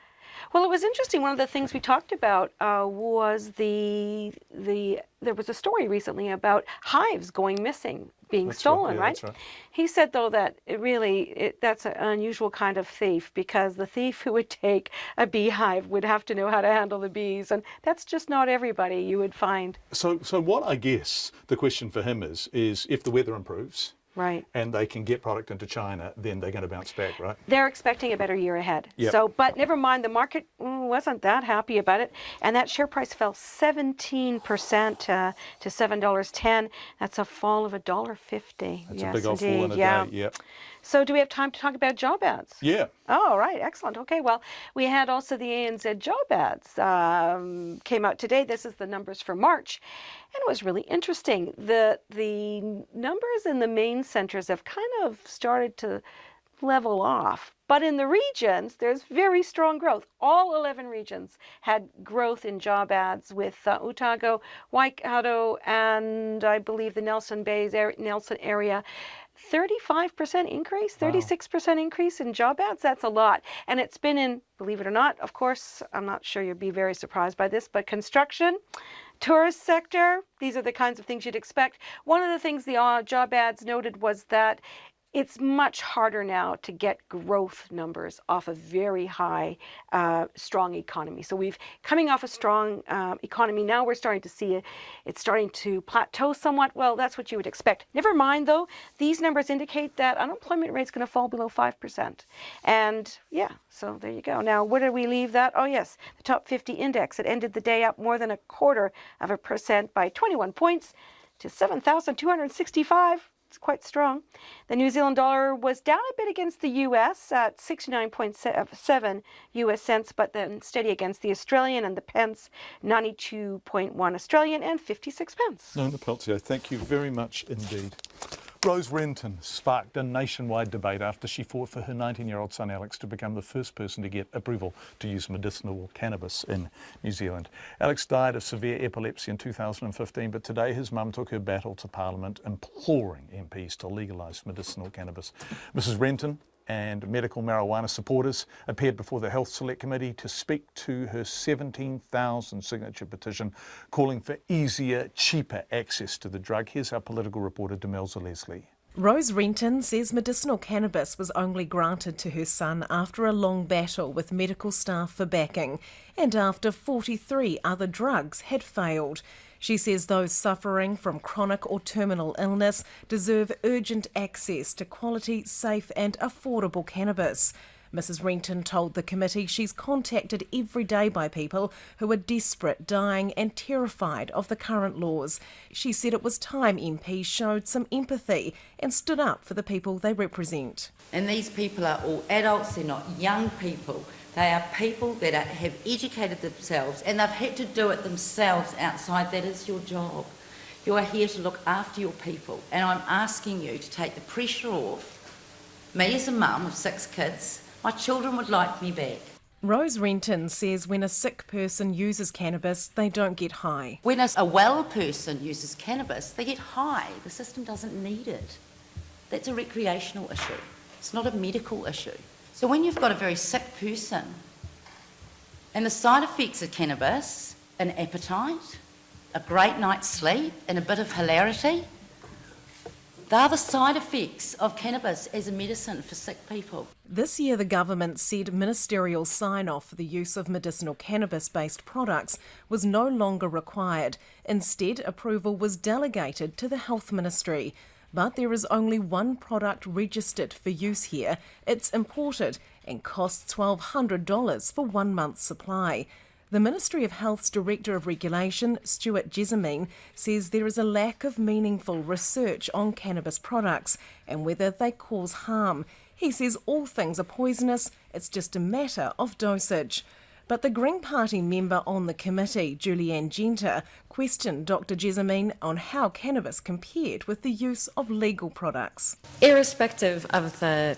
Well, it was interesting. One of the things we talked about was there was a story recently about hives going missing, being stolen, right? That's right. He said, though, that that's an unusual kind of thief, because the thief who would take a beehive would have to know how to handle the bees, and that's just not everybody you would find. So what I guess the question for him is if the weather improves, right, and they can get product into China, then they're going to bounce back, right? They're expecting a better year ahead. Yep. So, but never mind, the market wasn't that happy about it, and that share price fell 17% to $7.10. That's a fall of $1.50. That's a big old fall in a day. Yep. So do we have time to talk about job ads? Yeah. Oh, right. Excellent. Okay. Well, we had also the ANZ job ads came out today. This is the numbers for March. And it was really interesting. The numbers in the main centres have kind of started to level off. But in the regions, there's very strong growth. All 11 regions had growth in job ads, with Otago, Waikato, and I believe the Nelson area. 35% increase, 36% increase in job ads. That's a lot. And it's been in, believe it or not, of course, I'm not sure you'll be very surprised by this, but construction, tourist sector, these are the kinds of things you'd expect. One of the things the job ads noted was that it's much harder now to get growth numbers off a very high, strong economy. So coming off a strong economy, now we're starting to see it's starting to plateau somewhat. Well, that's what you would expect. Never mind, though, these numbers indicate that unemployment rate's going to fall below 5%. And yeah, so there you go. Now, where did we leave that? Oh, yes, the top 50 index. It ended the day up more than 0.25% by 21 points to 7,265. It's quite strong. The New Zealand dollar was down a bit against the US at 69.7 US cents, but then steady against the Australian, and the pence 92.1 Australian and 56 pence. Nona Peltier, thank you very much indeed. Rose Renton sparked a nationwide debate after she fought for her 19-year-old son Alex to become the first person to get approval to use medicinal cannabis in New Zealand. Alex died of severe epilepsy in 2015, but today his mum took her battle to Parliament, imploring MPs to legalise medicinal cannabis. Mrs Renton and medical marijuana supporters appeared before the Health Select Committee to speak to her 17,000 signature petition calling for easier, cheaper access to the drug. Here's our political reporter, Demelza Leslie. Rose Renton says medicinal cannabis was only granted to her son after a long battle with medical staff for backing and after 43 other drugs had failed. She says those suffering from chronic or terminal illness deserve urgent access to quality, safe and affordable cannabis. Mrs Renton told the committee she's contacted every day by people who are desperate, dying and terrified of the current laws. She said it was time MPs showed some empathy and stood up for the people they represent. And these people are all adults, they're not young people. They are people that have educated themselves and they've had to do it themselves outside. That is your job. You are here to look after your people, and I'm asking you to take the pressure off. Me as a mum of 6 kids, my children would like me back. Rose Renton says when a sick person uses cannabis, they don't get high. When a well person uses cannabis, they get high. The system doesn't need it. That's a recreational issue. It's not a medical issue. So when you've got a very sick person and the side effects of cannabis, an appetite, a great night's sleep and a bit of hilarity, they're the side effects of cannabis as a medicine for sick people. This year the government said ministerial sign-off for the use of medicinal cannabis-based products was no longer required. Instead, approval was delegated to the Health Ministry. But there is only one product registered for use here. It's imported and costs $1,200 for 1 month's supply. The Ministry of Health's Director of Regulation, Stuart Jessamine, says there is a lack of meaningful research on cannabis products and whether they cause harm. He says all things are poisonous, it's just a matter of dosage. But the Green Party member on the committee, Julianne Genter, questioned Dr Jessamine on how cannabis compared with the use of legal products. Irrespective of the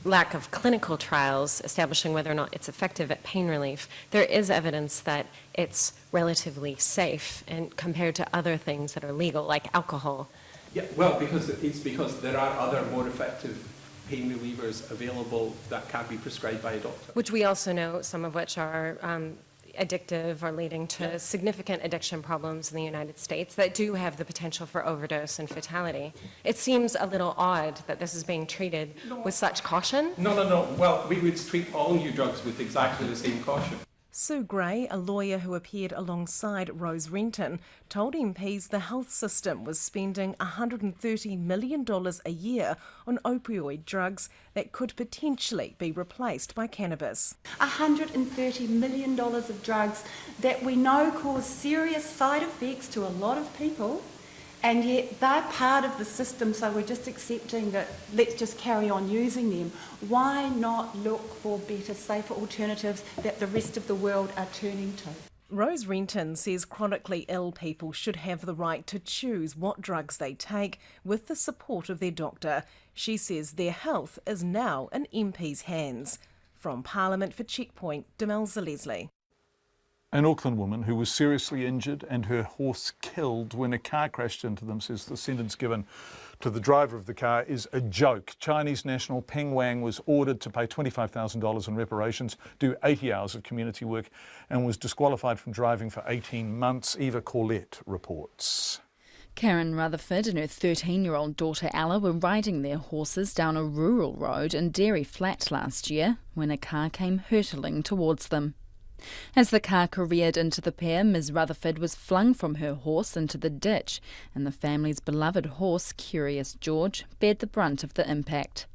lack of clinical trials establishing whether or not it's effective at pain relief, there is evidence that it's relatively safe and compared to other things that are legal, like alcohol. Yeah, well, because there are other more effective pain relievers available that can't be prescribed by a doctor. Which we also know, some of which are addictive or leading to significant addiction problems in the United States that do have the potential for overdose and fatality. It seems a little odd that this is being treated with such caution. No. Well, we would treat all new drugs with exactly the same caution. Sue Gray, a lawyer who appeared alongside Rose Renton, told MPs the health system was spending $130 million a year on opioid drugs that could potentially be replaced by cannabis. $130 million of drugs that we know cause serious side effects to a lot of people, and yet they're part of the system, so we're just accepting that let's just carry on using them. Why not look for better, safer alternatives that the rest of the world are turning to? Rose Renton says chronically ill people should have the right to choose what drugs they take with the support of their doctor. She says their health is now in MP's hands. From Parliament for Checkpoint, Demelza Leslie. An Auckland woman who was seriously injured and her horse killed when a car crashed into them says the sentence given to the driver of the car is a joke. Chinese national Peng Wang was ordered to pay $25,000 in reparations, do 80 hours of community work and was disqualified from driving for 18 months. Eva Corlett reports. Karen Rutherford and her 13-year-old daughter Ella were riding their horses down a rural road in Dairy Flat last year when a car came hurtling towards them. As the car careered into the pair, Ms Rutherford was flung from her horse into the ditch, and the family's beloved horse, Curious George, bared the brunt of the impact.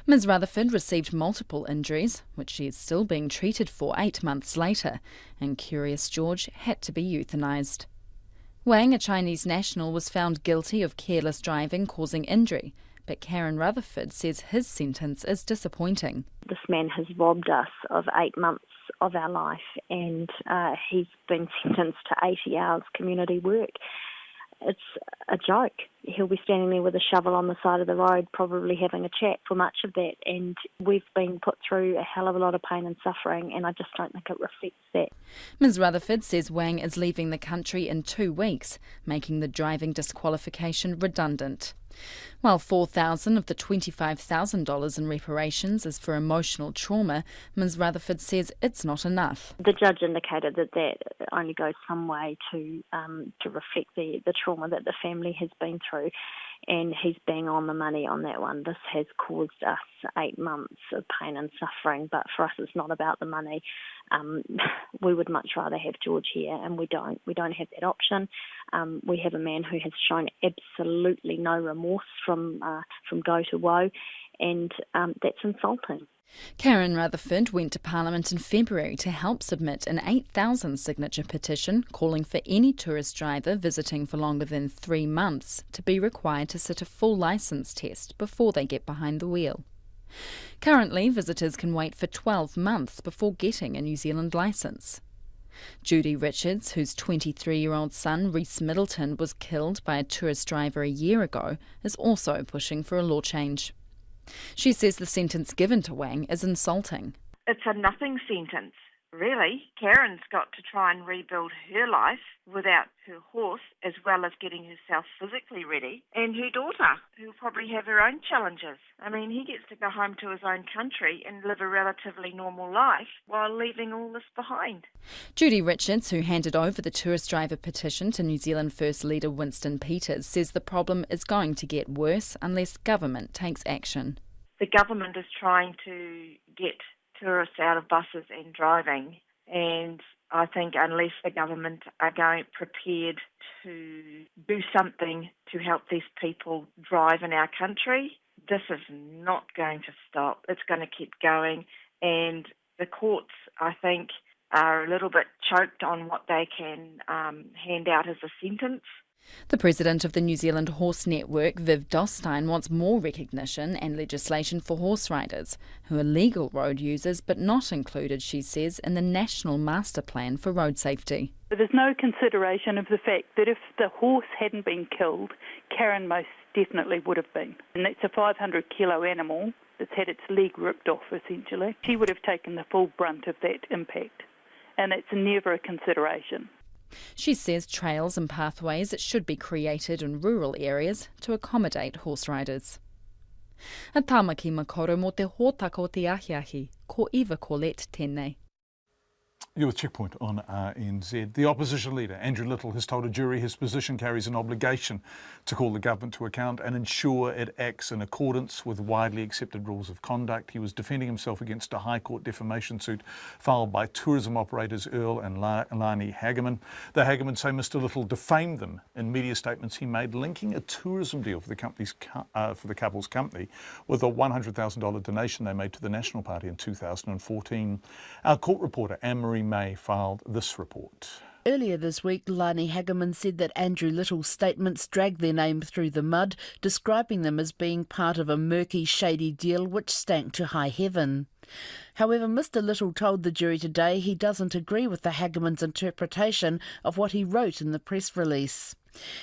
Ms Rutherford received multiple injuries, which she is still being treated for 8 months later, and Curious George had to be euthanised. Wang, a Chinese national, was found guilty of careless driving causing injury, but Karen Rutherford says his sentence is disappointing. This man has robbed us of 8 months of our life, and he's been sentenced to 80 hours community work. It's a joke. He'll be standing there with a shovel on the side of the road, probably having a chat for much of that, and we've been put through a hell of a lot of pain and suffering, and I just don't think it reflects that. Ms Rutherford says Wang is leaving the country in 2 weeks, making the driving disqualification redundant. While $4,000 of the $25,000 in reparations is for emotional trauma, Ms Rutherford says it's not enough. The judge indicated that only goes some way to reflect the trauma that the family has been through. and he's bang on the money on that one. This has caused us 8 months of pain and suffering, but for us it's not about the money. We would much rather have George here, and we don't. We don't have that option. We have a man who has shown absolutely no remorse from go to woe, and that's insulting. Karen Rutherford went to Parliament in February to help submit an 8,000 signature petition calling for any tourist driver visiting for longer than 3 months to be required to sit a full licence test before they get behind the wheel. Currently, visitors can wait for 12 months before getting a New Zealand licence. Judy Richards, whose 23-year-old son Rhys Middleton was killed by a tourist driver a year ago, is also pushing for a law change. She says the sentence given to Wang is insulting. It's a nothing sentence, really. Karen's got to try and rebuild her life without her horse, as well as getting herself physically ready, and her daughter, who'll probably have her own challenges. I mean, he gets to go home to his own country and live a relatively normal life while leaving all this behind. Judy Richards, who handed over the tourist driver petition to New Zealand First Leader Winston Peters, says the problem is going to get worse unless government takes action. The government is trying to get tourists out of buses and driving, and I think unless the government are prepared to do something to help these people drive in our country, this is not going to stop. It's going to keep going, and the courts, I think, are a little bit choked on what they can hand out as a sentence. The president of the New Zealand Horse Network, Viv Dostine, wants more recognition and legislation for horse riders, who are legal road users but not included, she says, in the National Master Plan for Road Safety. There's no consideration of the fact that if the horse hadn't been killed, Karen most definitely would have been. And that's a 500-kilo animal that's had its leg ripped off, essentially. She would have taken the full brunt of that impact, and it's never a consideration. She says trails and pathways should be created in rural areas to accommodate horse riders. A tāmaki makoro mo te hōtaka o te ahiahi, ko Eva Colette tēnei. You're with Checkpoint on RNZ. The opposition leader, Andrew Little, has told a jury his position carries an obligation to call the government to account and ensure it acts in accordance with widely accepted rules of conduct. He was defending himself against a High Court defamation suit filed by tourism operators Earl and Lani Hageman. The Hageman say Mr Little defamed them in media statements he made linking a tourism deal for the couple's company with a $100,000 donation they made to the National Party in 2014. Our court reporter Anne-Marie May filed this report. Earlier this week, Lani Hageman said that Andrew Little's statements dragged their name through the mud, describing them as being part of a murky, shady deal which stank to high heaven. However, Mr Little told the jury today he doesn't agree with the Hageman's interpretation of what he wrote in the press release.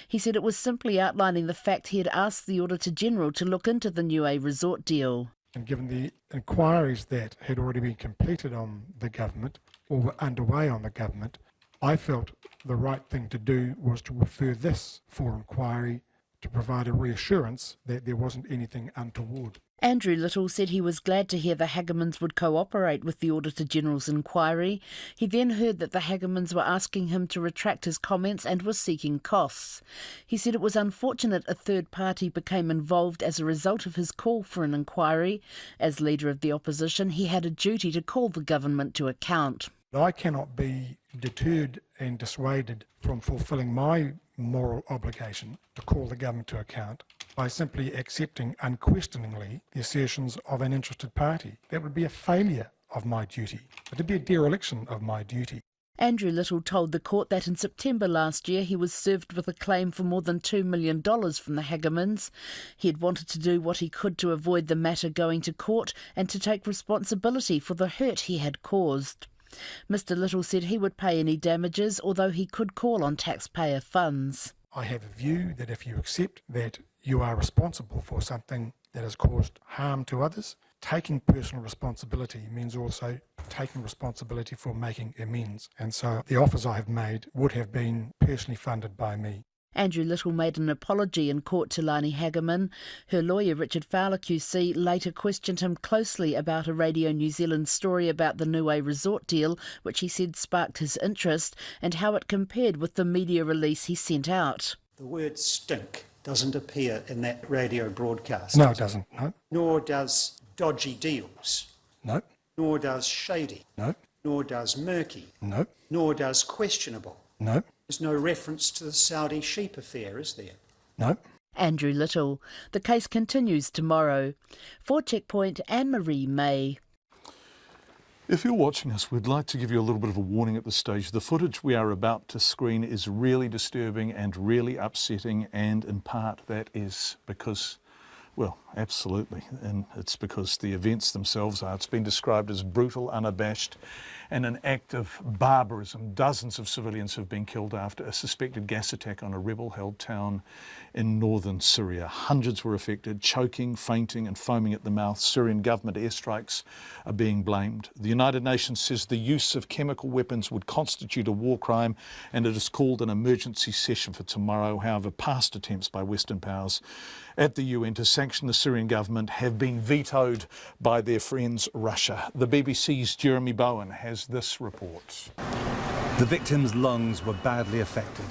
He said it was simply outlining the fact he had asked the Auditor-General to look into the Niue resort deal. And given the inquiries that had already been completed on the government, or were underway on the government, I felt the right thing to do was to refer this for inquiry to provide a reassurance that there wasn't anything untoward. Andrew Little said he was glad to hear the Hagemans would cooperate with the Auditor-General's inquiry. He then heard that the Hagemans were asking him to retract his comments and was seeking costs. He said it was unfortunate a third party became involved as a result of his call for an inquiry. As leader of the opposition, he had a duty to call the government to account. I cannot be deterred and dissuaded from fulfilling my moral obligation to call the government to account by simply accepting unquestioningly the assertions of an interested party. That would be a failure of my duty. It would be a dereliction of my duty. Andrew Little told the court that in September last year he was served with a claim for more than $2 million from the Hagemans. He had wanted to do what he could to avoid the matter going to court and to take responsibility for the hurt he had caused. Mr Little said he would pay any damages, although he could call on taxpayer funds. I have a view that if you accept that you are responsible for something that has caused harm to others, taking personal responsibility means also taking responsibility for making amends. And so the offers I have made would have been personally funded by me. Andrew Little made an apology in court to Lani Hageman. Her lawyer, Richard Fowler QC, later questioned him closely about a Radio New Zealand story about the Niue resort deal, which he said sparked his interest, and how it compared with the media release he sent out. The word stink doesn't appear in that radio broadcast. No, it doesn't. No. Nor does dodgy deals. No. Nor does shady. No. Nor does murky. No. Nor does questionable. No. There's no reference to the Saudi sheep affair, is there? No. Andrew Little. The case continues tomorrow. For Checkpoint, Anne-Marie May. If you're watching us, we'd like to give you a little bit of a warning at this stage. The footage we are about to screen is really disturbing and really upsetting, and in part that is because, well, absolutely, and it's because the events themselves are. It's been described as brutal, unabashed, and an act of barbarism. Dozens of civilians have been killed after a suspected gas attack on a rebel-held town in northern Syria. Hundreds were affected, choking, fainting and foaming at the mouth. Syrian government airstrikes are being blamed. The United Nations says the use of chemical weapons would constitute a war crime, and it has called an emergency session for tomorrow. However, past attempts by Western powers at the UN to sanction the Syrian government have been vetoed by their friends Russia. The BBC's Jeremy Bowen has this report. The victims' lungs were badly affected.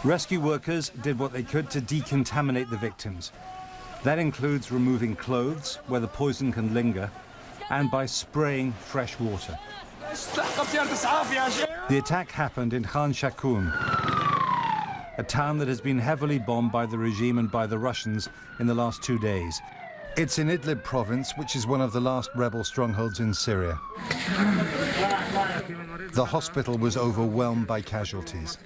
Rescue workers did what they could to decontaminate the victims. That includes removing clothes where the poison can linger and by spraying fresh water. The attack happened in Khan Shaykhun, a town that has been heavily bombed by the regime and by the Russians in the last 2 days. It's in Idlib province, which is one of the last rebel strongholds in Syria. The hospital was overwhelmed by casualties.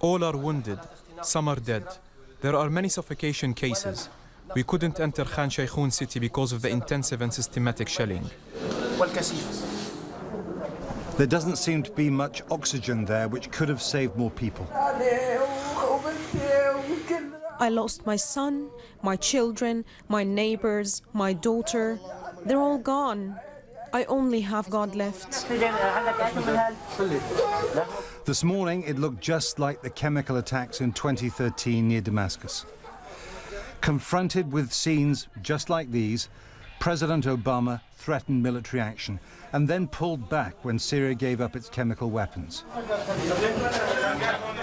All are wounded, some are dead. There are many suffocation cases. We couldn't enter Khan Shaykhun city because of the intensive and systematic shelling. There doesn't seem to be much oxygen there, which could have saved more people. I lost my son, my children, my neighbors, my daughter. They're all gone. I only have God left. This morning, it looked just like the chemical attacks in 2013 near Damascus. Confronted with scenes just like these, President Obama threatened military action and then pulled back when Syria gave up its chemical weapons.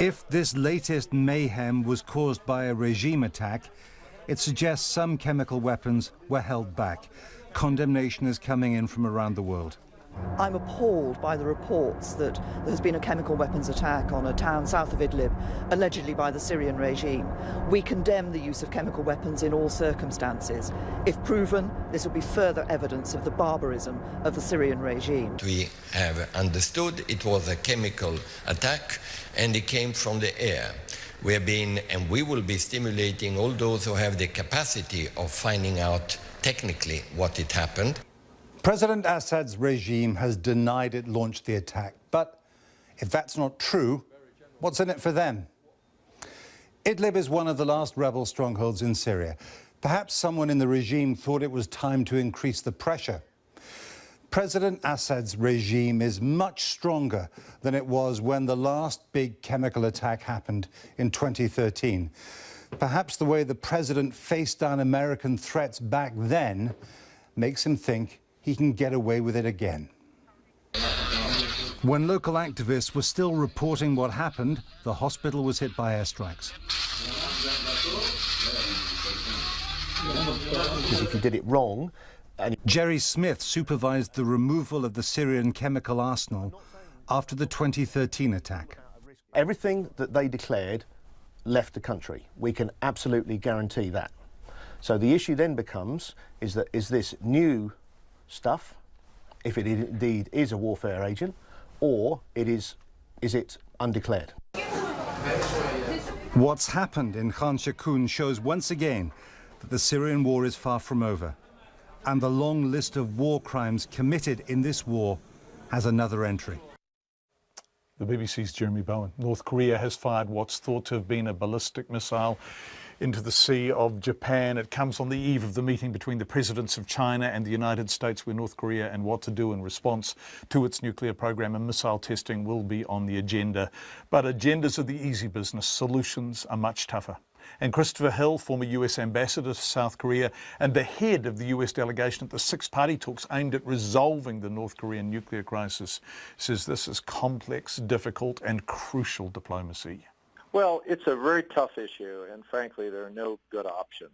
If this latest mayhem was caused by a regime attack, it suggests some chemical weapons were held back. Condemnation is coming in from around the world. I'm appalled by the reports that there has been a chemical weapons attack on a town south of Idlib, allegedly by the Syrian regime. We condemn the use of chemical weapons in all circumstances. If proven, this will be further evidence of the barbarism of the Syrian regime. We have understood it was a chemical attack and it came from the air. We have been and we will be stimulating all those who have the capacity of finding out technically what it happened. President Assad's regime has denied it launched the attack. But if that's not true, what's in it for them? Idlib is one of the last rebel strongholds in Syria. Perhaps someone in the regime thought it was time to increase the pressure. President Assad's regime is much stronger than it was when the last big chemical attack happened in 2013. Perhaps the way the president faced down American threats back then makes him think he can get away with it again. When local activists were still reporting what happened, the hospital was hit by airstrikes. Because if you did it wrong... Jerry Smith supervised the removal of the Syrian chemical arsenal after the 2013 attack. Everything that they declared left the country. We can absolutely guarantee that. So the issue then becomes, is this new stuff, if it indeed is a warfare agent, or is it undeclared? What's happened in Khan Shaykhun shows once again that the Syrian war is far from over, and the long list of war crimes committed in this war has another entry. The BBC's Jeremy Bowen. North Korea has fired what's thought to have been a ballistic missile into the Sea of Japan. It comes on the eve of the meeting between the presidents of China and the United States, where North Korea and what to do in response to its nuclear program and missile testing will be on the agenda. But agendas are the easy business. Solutions are much tougher. And Christopher Hill, former US ambassador to South Korea and the head of the US delegation at the six-party talks aimed at resolving the North Korean nuclear crisis, says this is complex, difficult and crucial diplomacy. Well, it's a very tough issue, and frankly, there are no good options.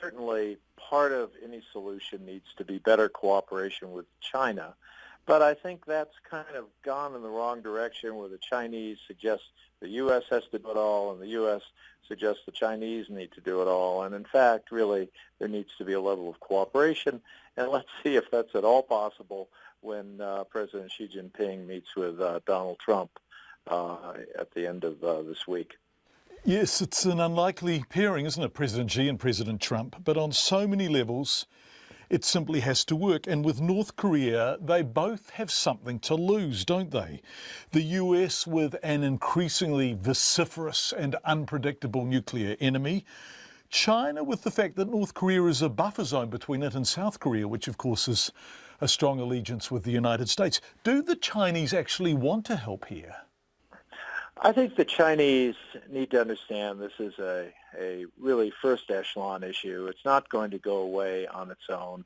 Certainly, part of any solution needs to be better cooperation with China, but I think that's kind of gone in the wrong direction, where the Chinese suggest the U.S. has to do it all, and the U.S. suggests the Chinese need to do it all. And in fact, really, there needs to be a level of cooperation, and let's see if that's at all possible when President Xi Jinping meets with Donald Trump at the end of this week. Yes, it's an unlikely pairing, isn't it, President Xi and President Trump? But on so many levels, it simply has to work. And with North Korea, they both have something to lose, don't they? The US with an increasingly vociferous and unpredictable nuclear enemy. China with the fact that North Korea is a buffer zone between it and South Korea, which of course is a strong allegiance with the United States. Do the Chinese actually want to help here? I think the Chinese need to understand this is a really first echelon issue. It's not going to go away on its own.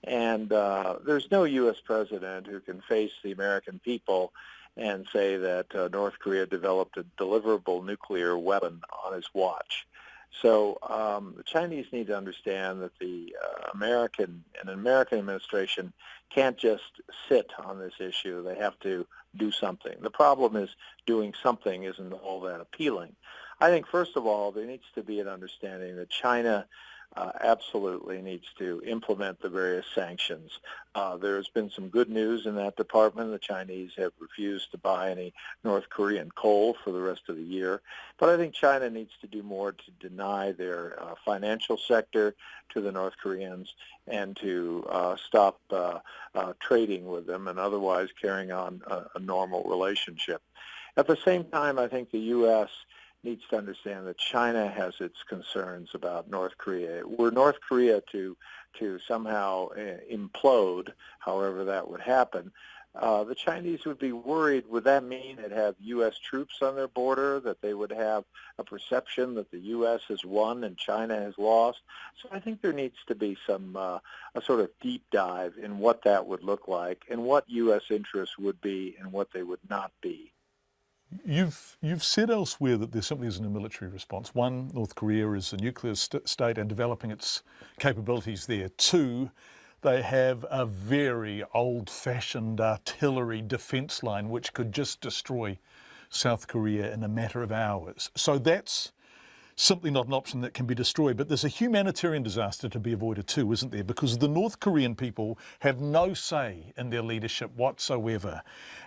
And there's no U.S. president who can face the American people and say that North Korea developed a deliverable nuclear weapon on his watch. So the Chinese need to understand that the American administration can't just sit on this issue. They have to do something. The problem is doing something isn't all that appealing. I think, first of all, there needs to be an understanding that China absolutely needs to implement the various sanctions. There's been some good news in that department. The Chinese have refused to buy any North Korean coal for the rest of the year. But I think China needs to do more to deny their financial sector to the North Koreans and to stop trading with them and otherwise carrying on a normal relationship. At the same time, I think the U.S. needs to understand that China has its concerns about North Korea. Were North Korea to somehow implode, however that would happen, the Chinese would be worried. Would that mean they'd have U.S. troops on their border, that they would have a perception that the U.S. has won and China has lost? So I think there needs to be some a sort of deep dive in what that would look like and what U.S. interests would be and what they would not be. You've said elsewhere that there simply isn't a military response. One, North Korea is a nuclear state and developing its capabilities there. Two, they have a very old-fashioned artillery defence line which could just destroy South Korea in a matter of hours. So that's simply not an option that can be destroyed. But there's a humanitarian disaster to be avoided too, isn't there? Because the North Korean people have no say in their leadership whatsoever.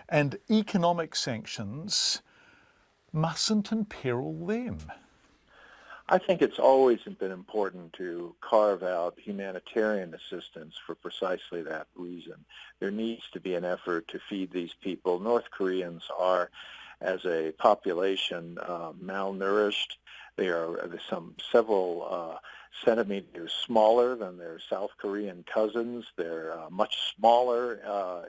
And economic sanctions mustn't imperil them. I think it's always been important to carve out humanitarian assistance for precisely that reason. There needs to be an effort to feed these people. North Koreans are, as a population, malnourished. They are several centimeters smaller than their South Korean cousins. They're much smaller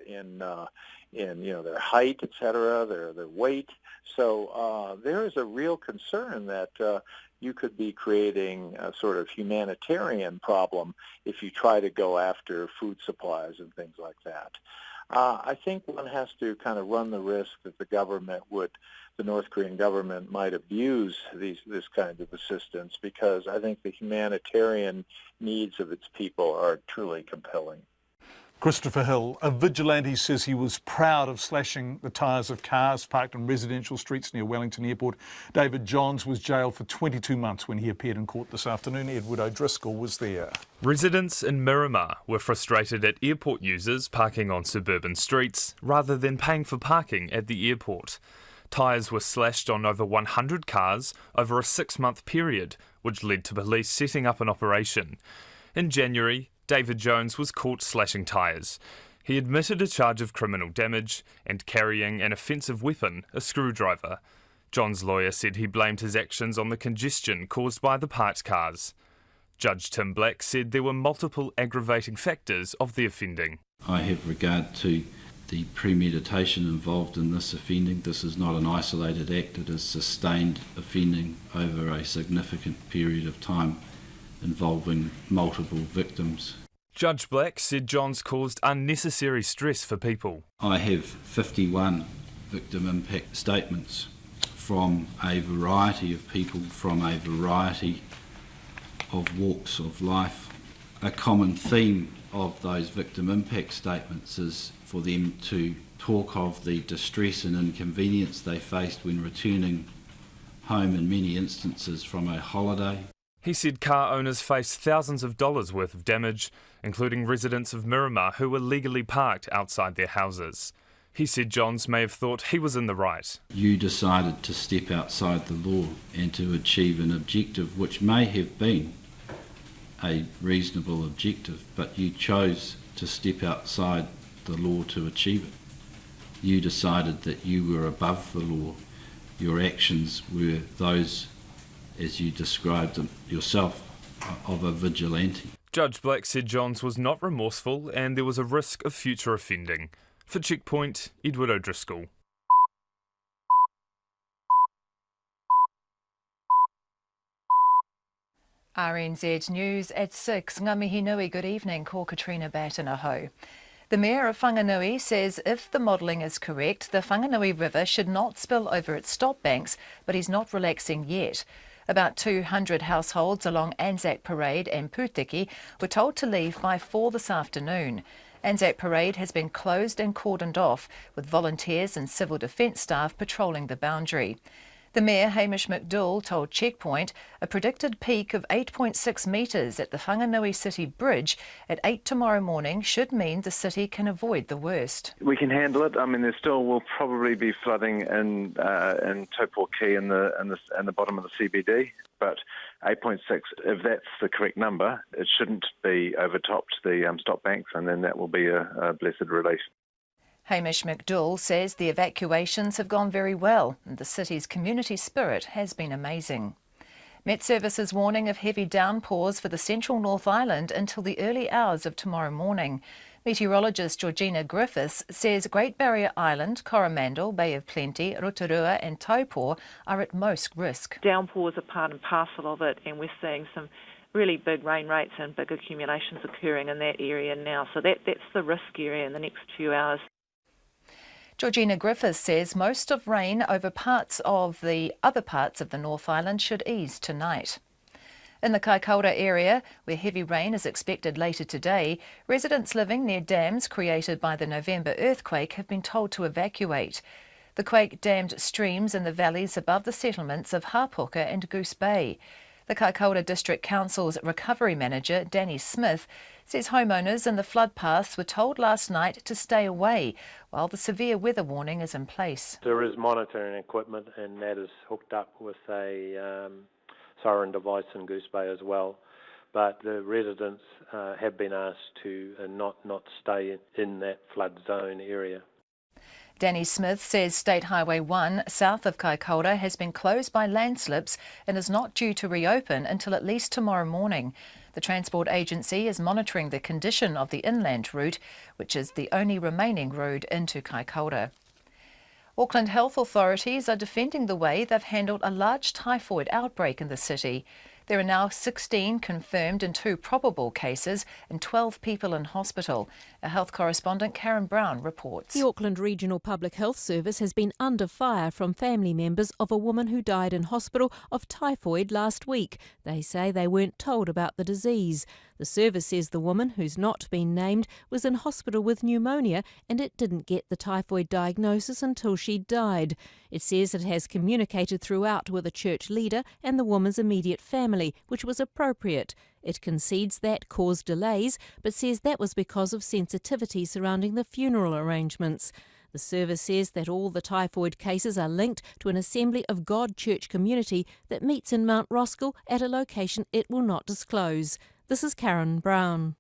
in their height, etc., their weight. So there is a real concern that you could be creating a sort of humanitarian problem if you try to go after food supplies and things like that. I think one has to kind of run the risk that the North Korean government might abuse this kind of assistance, because I think the humanitarian needs of its people are truly compelling. Christopher Hill, a vigilante, says he was proud of slashing the tyres of cars parked on residential streets near Wellington Airport. David Johns was jailed for 22 months when he appeared in court this afternoon. Edward O'Driscoll was there. Residents in Miramar were frustrated at airport users parking on suburban streets rather than paying for parking at the airport. Tyres were slashed on over 100 cars over a 6-month period, which led to police setting up an operation. In January, David Jones was caught slashing tyres. He admitted a charge of criminal damage and carrying an offensive weapon, a screwdriver. John's lawyer said he blamed his actions on the congestion caused by the parked cars. Judge Tim Black said there were multiple aggravating factors of the offending. I have regard to the premeditation involved in this offending. This is not an isolated act, it is sustained offending over a significant period of time involving multiple victims. Judge Black said Johns caused unnecessary stress for people. I have 51 victim impact statements from a variety of people, from a variety of walks of life. A common theme of those victim impact statements is for them to talk of the distress and inconvenience they faced when returning home in many instances from a holiday. He said car owners faced thousands of dollars worth of damage, including residents of Miramar who were legally parked outside their houses. He said Johns may have thought he was in the right. You decided to step outside the law and to achieve an objective which may have been a reasonable objective, but you chose to step outside the law to achieve it. You decided that you were above the law. Your actions were those, as you described them yourself, of a vigilante. Judge Black said Johns was not remorseful and there was a risk of future offending. For Checkpoint, Edward O'Driscoll. RNZ News at 6. Ngā mihi nui, good evening, ko Katrina Batanaho. The Mayor of Whanganui says if the modelling is correct, the Whanganui River should not spill over its stop banks, but he's not relaxing yet. About 200 households along Anzac Parade and Pūtiki were told to leave by 4 this afternoon. Anzac Parade has been closed and cordoned off, with volunteers and civil defence staff patrolling the boundary. The Mayor, Hamish McDougall, told Checkpoint a predicted peak of 8.6 metres at the Whanganui City Bridge at 8 tomorrow morning should mean the city can avoid the worst. We can handle it. I mean, there still will probably be flooding in Taupo Key and the bottom of the CBD, but 8.6, if that's the correct number, it shouldn't be overtopped the stop banks, and then that will be a blessed relief. Hamish McDougall says the evacuations have gone very well and the city's community spirit has been amazing. Met Services warning of heavy downpours for the central North Island until the early hours of tomorrow morning. Meteorologist Georgina Griffiths says Great Barrier Island, Coromandel, Bay of Plenty, Rotorua and Taupo are at most risk. Downpours are part and parcel of it, and we're seeing some really big rain rates and big accumulations occurring in that area now. So that's the risk area in the next few hours. Georgina Griffiths says most of rain over parts of the other parts of the North Island should ease tonight. In the Kaikoura area, where heavy rain is expected later today, residents living near dams created by the November earthquake have been told to evacuate. The quake dammed streams in the valleys above the settlements of Hapuka and Goose Bay. The Kaikoura District Council's recovery manager, Danny Smith, says homeowners in the flood paths were told last night to stay away while the severe weather warning is in place. There is monitoring equipment, and that is hooked up with a siren device in Goose Bay as well. But the residents have been asked to not stay in that flood zone area. Danny Smith says State Highway 1 south of Kaikoura has been closed by landslips and is not due to reopen until at least tomorrow morning. The Transport Agency is monitoring the condition of the inland route, which is the only remaining road into Kaikoura. Auckland health authorities are defending the way they've handled a large typhoid outbreak in the city. There are now 16 confirmed and 2 probable cases and 12 people in hospital. Our health correspondent Karen Brown reports. The Auckland Regional Public Health Service has been under fire from family members of a woman who died in hospital of typhoid last week. They say they weren't told about the disease. The service says the woman, who's not been named, was in hospital with pneumonia and it didn't get the typhoid diagnosis until she died. It says it has communicated throughout with a church leader and the woman's immediate family, which was appropriate. It concedes that caused delays, but says that was because of sensitivity surrounding the funeral arrangements. The service says that all the typhoid cases are linked to an Assembly of God church community that meets in Mount Roskill at a location it will not disclose. This is Karen Brown.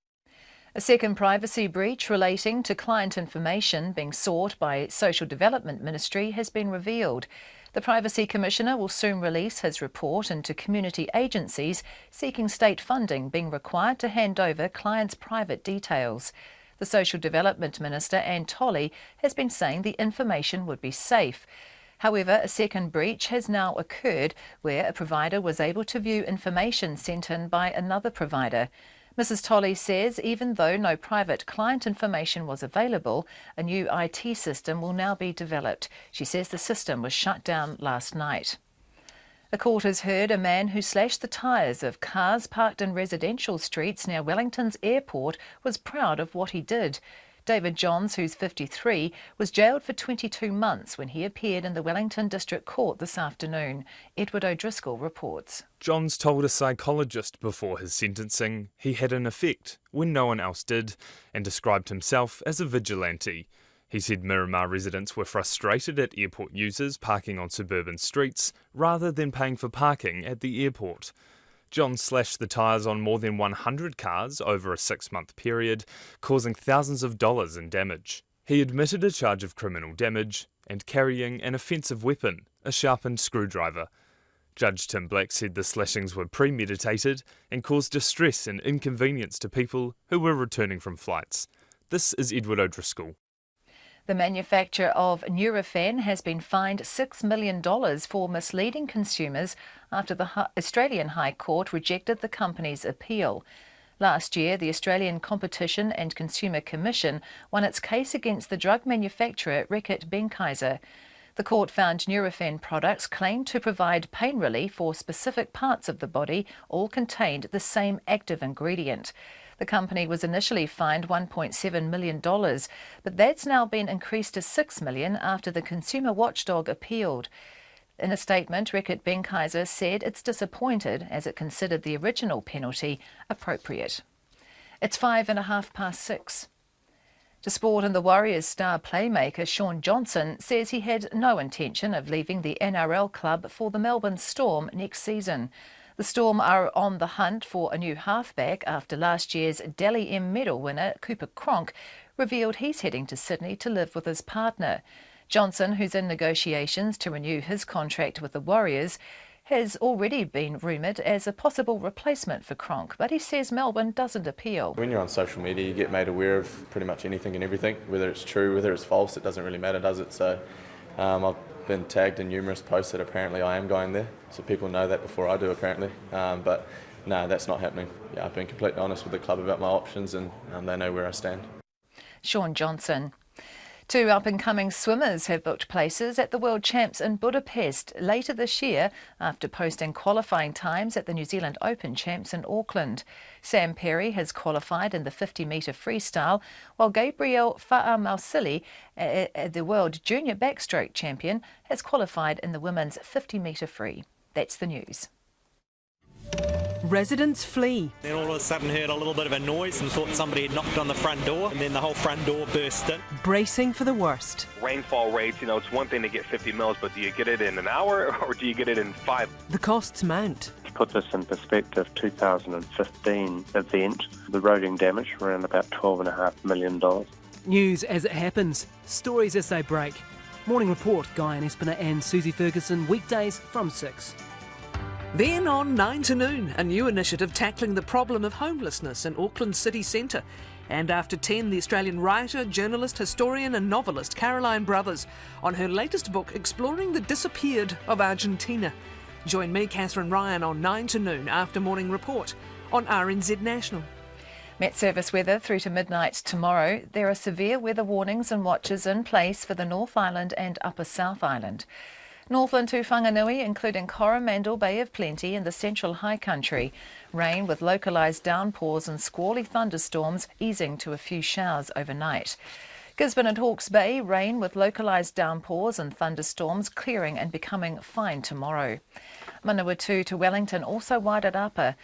A second privacy breach relating to client information being sought by Social Development Ministry has been revealed. The Privacy Commissioner will soon release his report into community agencies seeking state funding being required to hand over clients' private details. The Social Development Minister, Anne Tolley, has been saying the information would be safe. However, a second breach has now occurred where a provider was able to view information sent in by another provider. Mrs. Tolley says even though no private client information was available, a new IT system will now be developed. She says the system was shut down last night. The court has heard a man who slashed the tyres of cars parked in residential streets near Wellington's airport was proud of what he did. David Johns, who's 53, was jailed for 22 months when he appeared in the Wellington District Court this afternoon. Edward O'Driscoll reports. Johns told a psychologist before his sentencing he had an effect when no one else did and described himself as a vigilante. He said Miramar residents were frustrated at airport users parking on suburban streets rather than paying for parking at the airport. John slashed the tyres on more than 100 cars over a 6-month period, causing thousands of dollars in damage. He admitted a charge of criminal damage and carrying an offensive weapon, a sharpened screwdriver. Judge Tim Black said the slashings were premeditated and caused distress and inconvenience to people who were returning from flights. This is Edward O'Driscoll. The manufacturer of Nurofen has been fined $6 million for misleading consumers after the Australian High Court rejected the company's appeal. Last year, the Australian Competition and Consumer Commission won its case against the drug manufacturer Reckitt Benckiser. The court found Nurofen products claimed to provide pain relief for specific parts of the body all contained the same active ingredient. The company was initially fined $1.7 million, but that's now been increased to $6 million after the consumer watchdog appealed. In a statement, Reckitt Benckiser said it's disappointed as it considered the original penalty appropriate. It's 6:05. To sport, and the Warriors star playmaker Shaun Johnson says he had no intention of leaving the NRL club for the Melbourne Storm next season. The Storm are on the hunt for a new halfback after last year's Dally M medal winner Cooper Cronk revealed he's heading to Sydney to live with his partner. Johnson, who's in negotiations to renew his contract with the Warriors, has already been rumoured as a possible replacement for Cronk, but he says Melbourne doesn't appeal. When you're on social media, you get made aware of pretty much anything and everything, whether it's true, whether it's false, it doesn't really matter, does it? So I've been tagged in numerous posts that apparently I am going there, so people know that before I do apparently, but no, that's not happening. Yeah, I've been completely honest with the club about my options and they know where I stand. Shaun Johnson. 2 up-and-coming swimmers have booked places at the World Champs in Budapest later this year after posting qualifying times at the New Zealand Open Champs in Auckland. Sam Perry has qualified in the 50-metre freestyle, while Gabriel Fa'amausili, the World Junior Backstroke Champion, has qualified in the women's 50-metre free. That's the news. Residents flee. Then all of a sudden heard a little bit of a noise and thought somebody had knocked on the front door, and then the whole front door burst in. Bracing for the worst. Rainfall rates, it's one thing to get 50 mils, but do you get it in an hour or do you get it in 5? The costs mount. To put this in perspective, 2015 event, the roading damage around about $12.5 million. News as it happens, stories as they break. Morning Report, Guy and Espiner and Susie Ferguson, weekdays from 6. Then on 9 to Noon, a new initiative tackling the problem of homelessness in Auckland city centre. And after 10, the Australian writer, journalist, historian and novelist Caroline Brothers on her latest book exploring the disappeared of Argentina. Join me, Catherine Ryan, on 9 to Noon after Morning Report on RNZ National. Met Service weather through to midnight tomorrow. There are severe weather warnings and watches in place for the North Island and Upper South Island. Northland to Whanganui, including Coromandel Bay of Plenty in the central high country. Rain with localised downpours and squally thunderstorms easing to a few showers overnight. Gisborne and Hawke's Bay, rain with localised downpours and thunderstorms clearing and becoming fine tomorrow. Manawatu to Wellington, also wide at upper.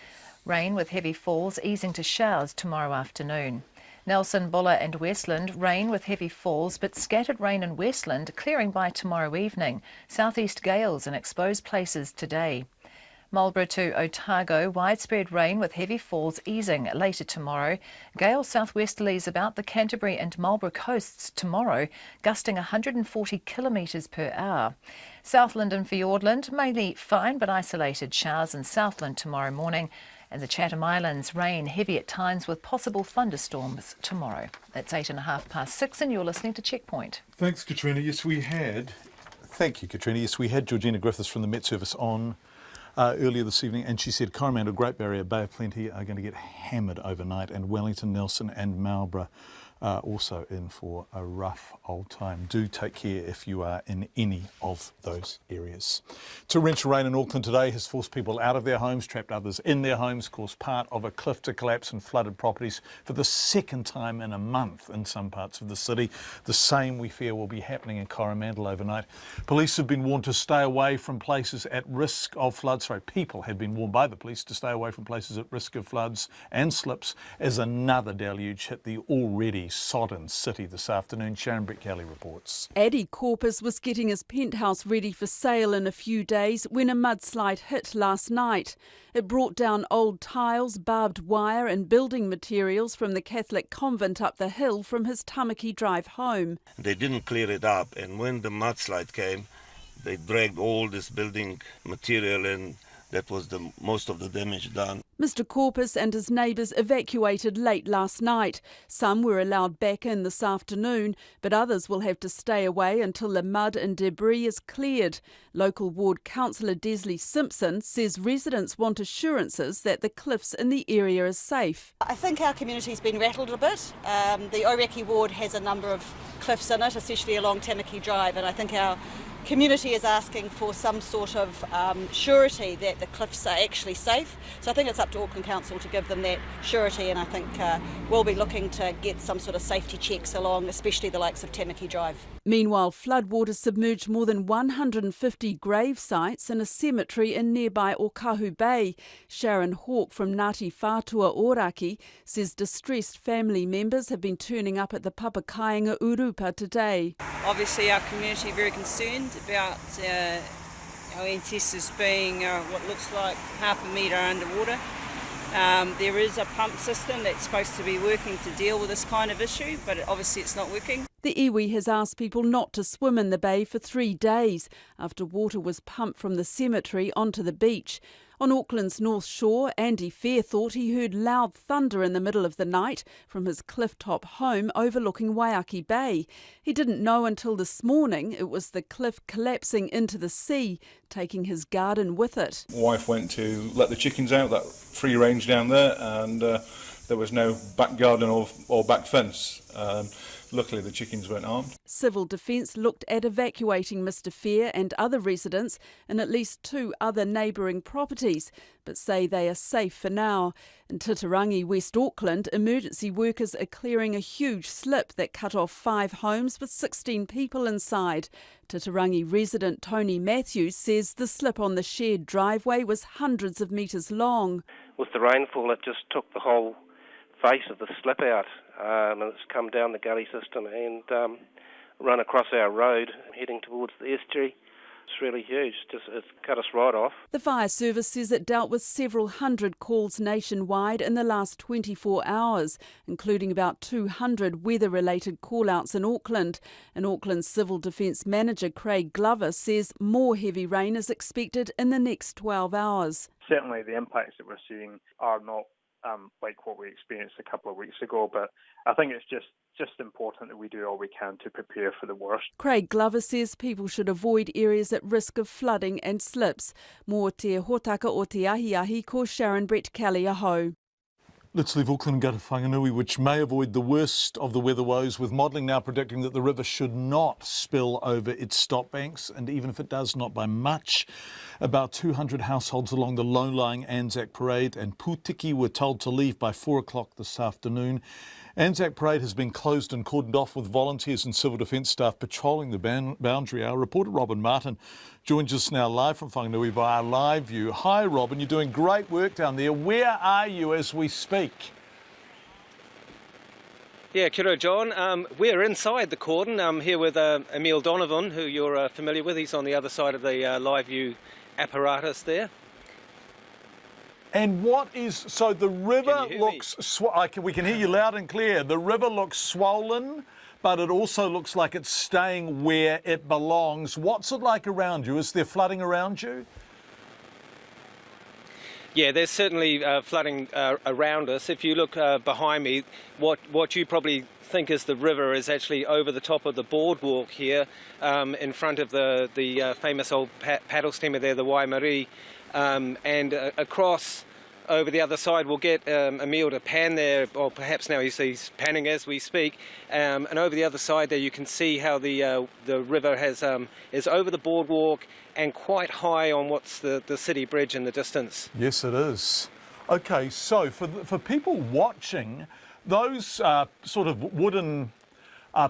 Rain with heavy falls easing to showers tomorrow afternoon. Nelson, Buller and Westland, rain with heavy falls, but scattered rain in Westland, clearing by tomorrow evening. Southeast gales in exposed places today. Marlborough to Otago, widespread rain with heavy falls easing later tomorrow. Gale southwesterlies about the Canterbury and Marlborough coasts tomorrow, gusting 140 kilometres per hour. Southland and Fiordland, mainly fine but isolated showers in Southland tomorrow morning. And the Chatham Islands, rain heavy at times with possible thunderstorms tomorrow. It's 6:08 and you're listening to Checkpoint. Thanks, Katrina. Thank you, Katrina. Yes, we had Georgina Griffiths from the Met Service on earlier this evening, and she said Coromandel, Great Barrier, Bay of Plenty are going to get hammered overnight, and Wellington, Nelson and Marlborough also in for a rough old time. Do take care if you are in any of those areas. Torrential rain in Auckland today has forced people out of their homes, trapped others in their homes, caused part of a cliff to collapse and flooded properties for the second time in a month in some parts of the city. The same, we fear, will be happening in Coromandel overnight. Police have been warned to stay away from places at risk of floods. People had been warned by the police to stay away from places at risk of floods and slips as another deluge hit the already sodden city this afternoon. Sharon Brett-Kelly reports. Eddie Corpus was getting his penthouse ready for sale in a few days when a mudslide hit last night. It brought down old tiles, barbed wire and building materials from the Catholic convent up the hill from his Tamaki drive home. They didn't clear it up, and when the mudslide came, they dragged all this building material, and that was most of the damage done. Mr. Corpus and his neighbours evacuated late last night. Some were allowed back in this afternoon, but others will have to stay away until the mud and debris is cleared. Local ward councillor Desley Simpson says residents want assurances that the cliffs in the area are safe. I think our community's been rattled a bit. The Oireki ward has a number of cliffs in it, especially along Tamaki Drive, and I think our community is asking for some sort of surety that the cliffs are actually safe. So I think it's up to Auckland Council to give them that surety, and I think we'll be looking to get some sort of safety checks along, especially the likes of Tamaki Drive. Meanwhile, floodwaters submerged more than 150 grave sites in a cemetery in nearby Okahu Bay. Sharon Hawke from Ngāti Whātua Ōrākei says distressed family members have been turning up at the Papakainga Urupa today. Obviously our community very concerned about our ancestors being what looks like half a metre underwater. There is a pump system that's supposed to be working to deal with this kind of issue, but obviously it's not working. The iwi has asked people not to swim in the bay for 3 days after water was pumped from the cemetery onto the beach. On Auckland's North Shore, Andy Fair thought he heard loud thunder in the middle of the night from his cliff-top home overlooking Waiaki Bay. He didn't know until this morning it was the cliff collapsing into the sea, taking his garden with it. My wife went to let the chickens out, that free range down there, and there was no back garden or back fence. Luckily, the chickens weren't harmed. Civil Defence looked at evacuating Mr Fair and other residents in at least 2 other neighbouring properties, but say they are safe for now. In Titirangi, West Auckland, emergency workers are clearing a huge slip that cut off 5 homes with 16 people inside. Titirangi resident Tony Matthews says the slip on the shared driveway was hundreds of metres long. With the rainfall, it just took the whole face of the slip out, and it's come down the gully system and run across our road heading towards the estuary. It's really huge, it's cut us right off. The fire service says it dealt with several hundred calls nationwide in the last 24 hours, including about 200 weather-related call-outs in Auckland. And Auckland's Civil Defence Manager Craig Glover says more heavy rain is expected in the next 12 hours. Certainly the impacts that we're seeing are not like what we experienced a couple of weeks ago, but I think it's just important that we do all we can to prepare for the worst. Craig Glover says people should avoid areas at risk of flooding and slips. Mō te hotaka o te ahi ko Sharon Brett-Kelly aho. Let's leave Auckland and go to Whanganui, which may avoid the worst of the weather woes, with modelling now predicting that the river should not spill over its stop banks, and even if it does, not by much. About 200 households along the low-lying Anzac Parade and Putiki were told to leave by 4 o'clock this afternoon. Anzac Parade has been closed and cordoned off with volunteers and civil defence staff patrolling the boundary. Our reporter Robin Martin joins us now live from Whanganui via live view. Hi Robin, you're doing great work down there. Where are you as we speak? Yeah, kia ora, John. We're inside the cordon. I'm here with Emile Donovan, who you're familiar with. He's on the other side of the live view apparatus there. And what is, so the river looks, we can hear you loud and clear. The river looks swollen, but it also looks like it's staying where it belongs. What's it like around you? Is there flooding around you? Yeah, there's certainly flooding around us. If you look behind me, what you probably think is the river is actually over the top of the boardwalk here, in front of the famous old paddle steamer there, the Waimarie, and across over the other side. We'll get Emil to pan there, or perhaps now he's panning as we speak, and over the other side there you can see how the river is over the boardwalk and quite high on what's the city bridge in the distance. Yes, it is. Okay, so for people watching, those sort of wooden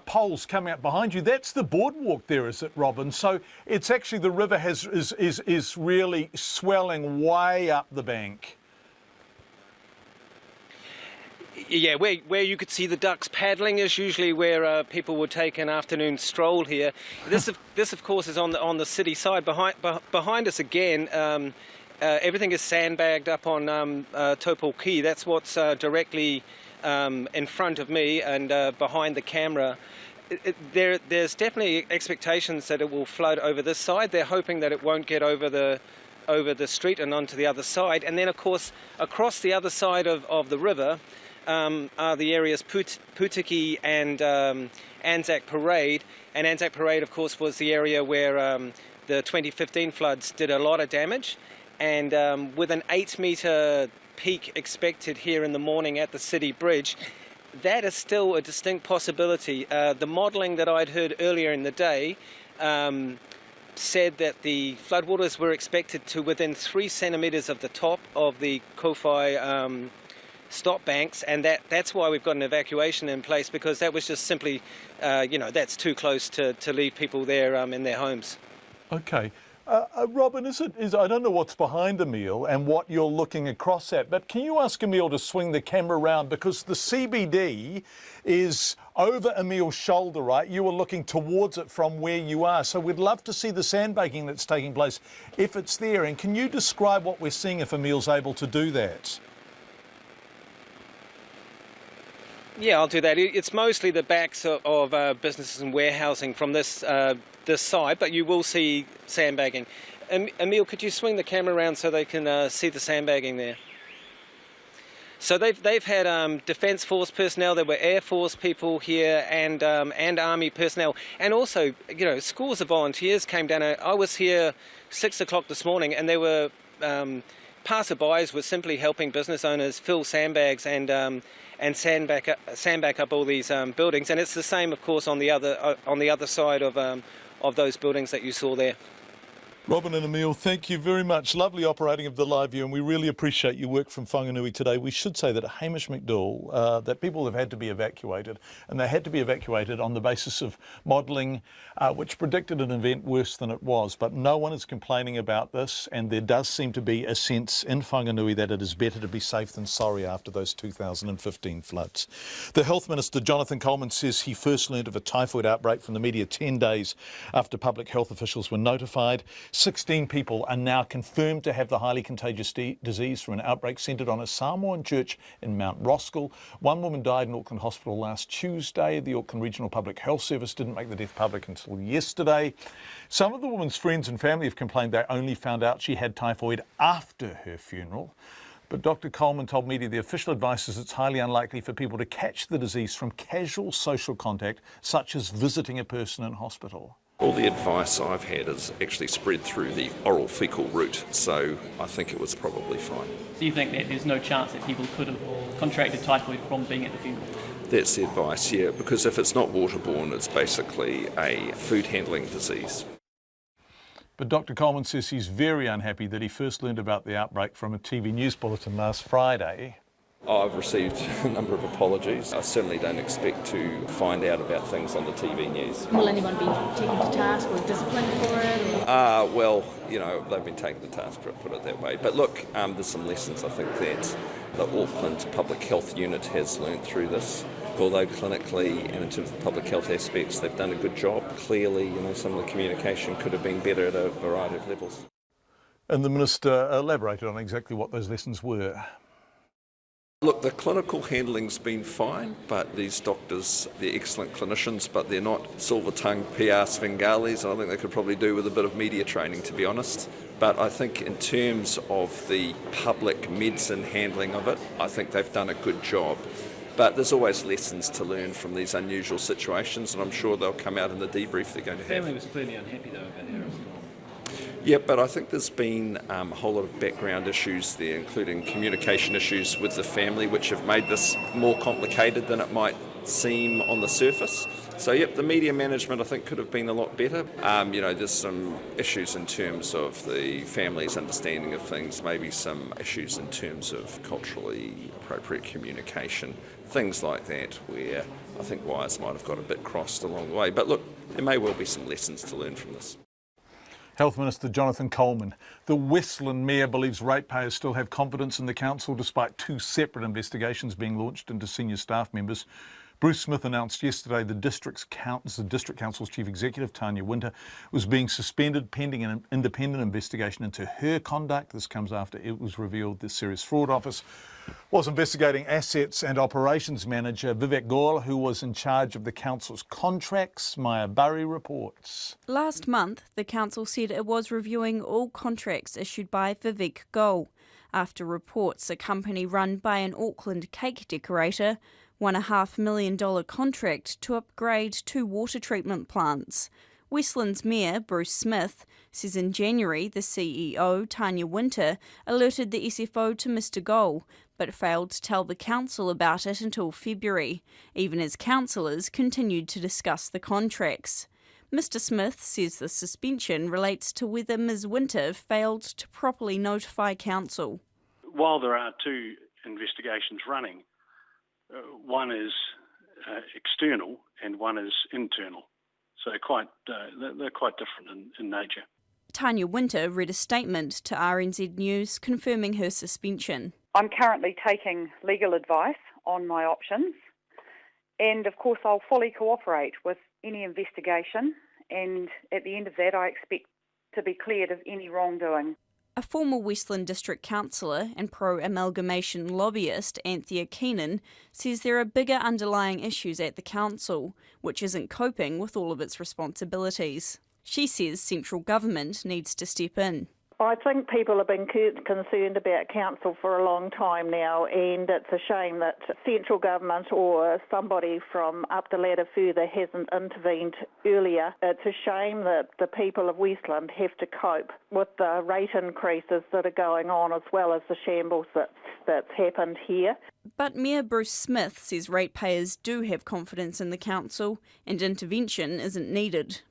poles coming up behind you, that's the boardwalk there, is it, Robin? So it's actually the river is really swelling way up the bank. Yeah, where you could see the ducks paddling is usually where people would take an afternoon stroll here. This of course is on the city side. Behind us again, everything is sandbagged up on Taupo Quay. That's what's directly in front of me and behind the camera. There's definitely expectations that it will flood over this side. They're hoping that it won't get over the street and onto the other side. And then of course across the other side of the river are the areas Putiki and Anzac Parade. And Anzac Parade, of course, was the area where the 2015 floods did a lot of damage. And with an 8-metre peak expected here in the morning at the city bridge, that is still a distinct possibility. The modelling that I'd heard earlier in the day said that the floodwaters were expected to within 3 centimetres of the top of the Kowhai stop banks, and that's why we've got an evacuation in place, because that was just simply, that's too close to leave people there in their homes. Okay. Robin, I don't know what's behind Emil and what you're looking across at, but can you ask Emil to swing the camera around, because the CBD is over Emil's shoulder, right? You were looking towards it from where you are, so we'd love to see the sandbagging that's taking place, if it's there. And can you describe what we're seeing if Emil's able to do that? Yeah, I'll do that. It's mostly the backs of businesses and warehousing from this side, but you will see sandbagging. Emil, could you swing the camera around so they can see the sandbagging there? So they've had Defence Force personnel, there were Air Force people here, and Army personnel, and also scores of volunteers came down. I was here 6 o'clock this morning, and there were passerbys were simply helping business owners fill sandbags and sandbag up all these buildings. And it's the same, of course, on the other side of those buildings that you saw there. Robin and Emil, thank you very much. Lovely operating of the live view, and we really appreciate your work from Whanganui today. We should say that Hamish McDowell, that people have had to be evacuated, and they had to be evacuated on the basis of modelling which predicted an event worse than it was. But no one is complaining about this, and there does seem to be a sense in Whanganui that it is better to be safe than sorry after those 2015 floods. The Health Minister, Jonathan Coleman, says he first learned of a typhoid outbreak from the media 10 days after public health officials were notified. 16 people are now confirmed to have the highly contagious disease from an outbreak centred on a Samoan church in Mount Roskill. One woman died in Auckland Hospital last Tuesday. The Auckland Regional Public Health Service didn't make the death public until yesterday. Some of the woman's friends and family have complained they only found out she had typhoid after her funeral. But Dr. Coleman told media the official advice is it's highly unlikely for people to catch the disease from casual social contact, such as visiting a person in hospital. All the advice I've had is actually spread through the oral fecal route, so I think it was probably fine. So you think that there's no chance that people could have contracted typhoid from being at the funeral? That's the advice, yeah, because if it's not waterborne, it's basically a food handling disease. But Dr. Coleman says he's very unhappy that he first learned about the outbreak from a TV news bulletin last Friday. I've received a number of apologies. I certainly don't expect to find out about things on the TV news. Will anyone be taken to task or disciplined for it? Well, they've been taken to task, for it, put it that way. But look, there's some lessons I think that the Auckland Public Health Unit has learned through this. Although clinically and in terms of public health aspects, they've done a good job. Clearly, some of the communication could have been better at a variety of levels. And the Minister elaborated on exactly what those lessons were. Look, the clinical handling's been fine, but these doctors, they're excellent clinicians, but they're not silver-tongued PR Svengalis, and I think they could probably do with a bit of media training, to be honest. But I think in terms of the public medicine handling of it, I think they've done a good job. But there's always lessons to learn from these unusual situations, and I'm sure they'll come out in the debrief they're going to have. The family was clearly unhappy, though, about Harris. Yeah, but I think there's been a whole lot of background issues there, including communication issues with the family, which have made this more complicated than it might seem on the surface. So, yep, the media management, I think, could have been a lot better. There's some issues in terms of the family's understanding of things, maybe some issues in terms of culturally appropriate communication, things like that, where I think wires might have got a bit crossed along the way. But look, there may well be some lessons to learn from this. Health Minister Jonathan Coleman. The Westland Mayor believes ratepayers still have confidence in the council despite 2 separate investigations being launched into senior staff members. Bruce Smith announced yesterday the District Council's Chief Executive, Tanya Winter, was being suspended pending an independent investigation into her conduct. This comes after it was revealed the Serious Fraud Office was investigating assets and operations manager Vivek Goel, who was in charge of the council's contracts. Maya Burry reports. Last month, the council said it was reviewing all contracts issued by Vivek Goel after reports a company run by an Auckland cake decorator won a $500,000 million contract to upgrade 2 water treatment plants. Westland's Mayor, Bruce Smith, says in January the CEO, Tanya Winter, alerted the SFO to Mr Goel, but failed to tell the council about it until February, even as councillors continued to discuss the contracts. Mr Smith says the suspension relates to whether Ms Winter failed to properly notify council. While there are 2 investigations running, one is external and one is internal. So they're quite different in nature. Tanya Winter read a statement to RNZ News confirming her suspension. I'm currently taking legal advice on my options, and of course I'll fully cooperate with any investigation, and at the end of that I expect to be cleared of any wrongdoing. A former Westland District Councillor and pro-amalgamation lobbyist, Anthea Keenan, says there are bigger underlying issues at the council, which isn't coping with all of its responsibilities. She says central government needs to step in. I think people have been concerned about council for a long time now, and it's a shame that central government or somebody from up the ladder further hasn't intervened earlier. It's a shame that the people of Westland have to cope with the rate increases that are going on, as well as the shambles that's happened here. But Mayor Bruce Smith says ratepayers do have confidence in the council and intervention isn't needed.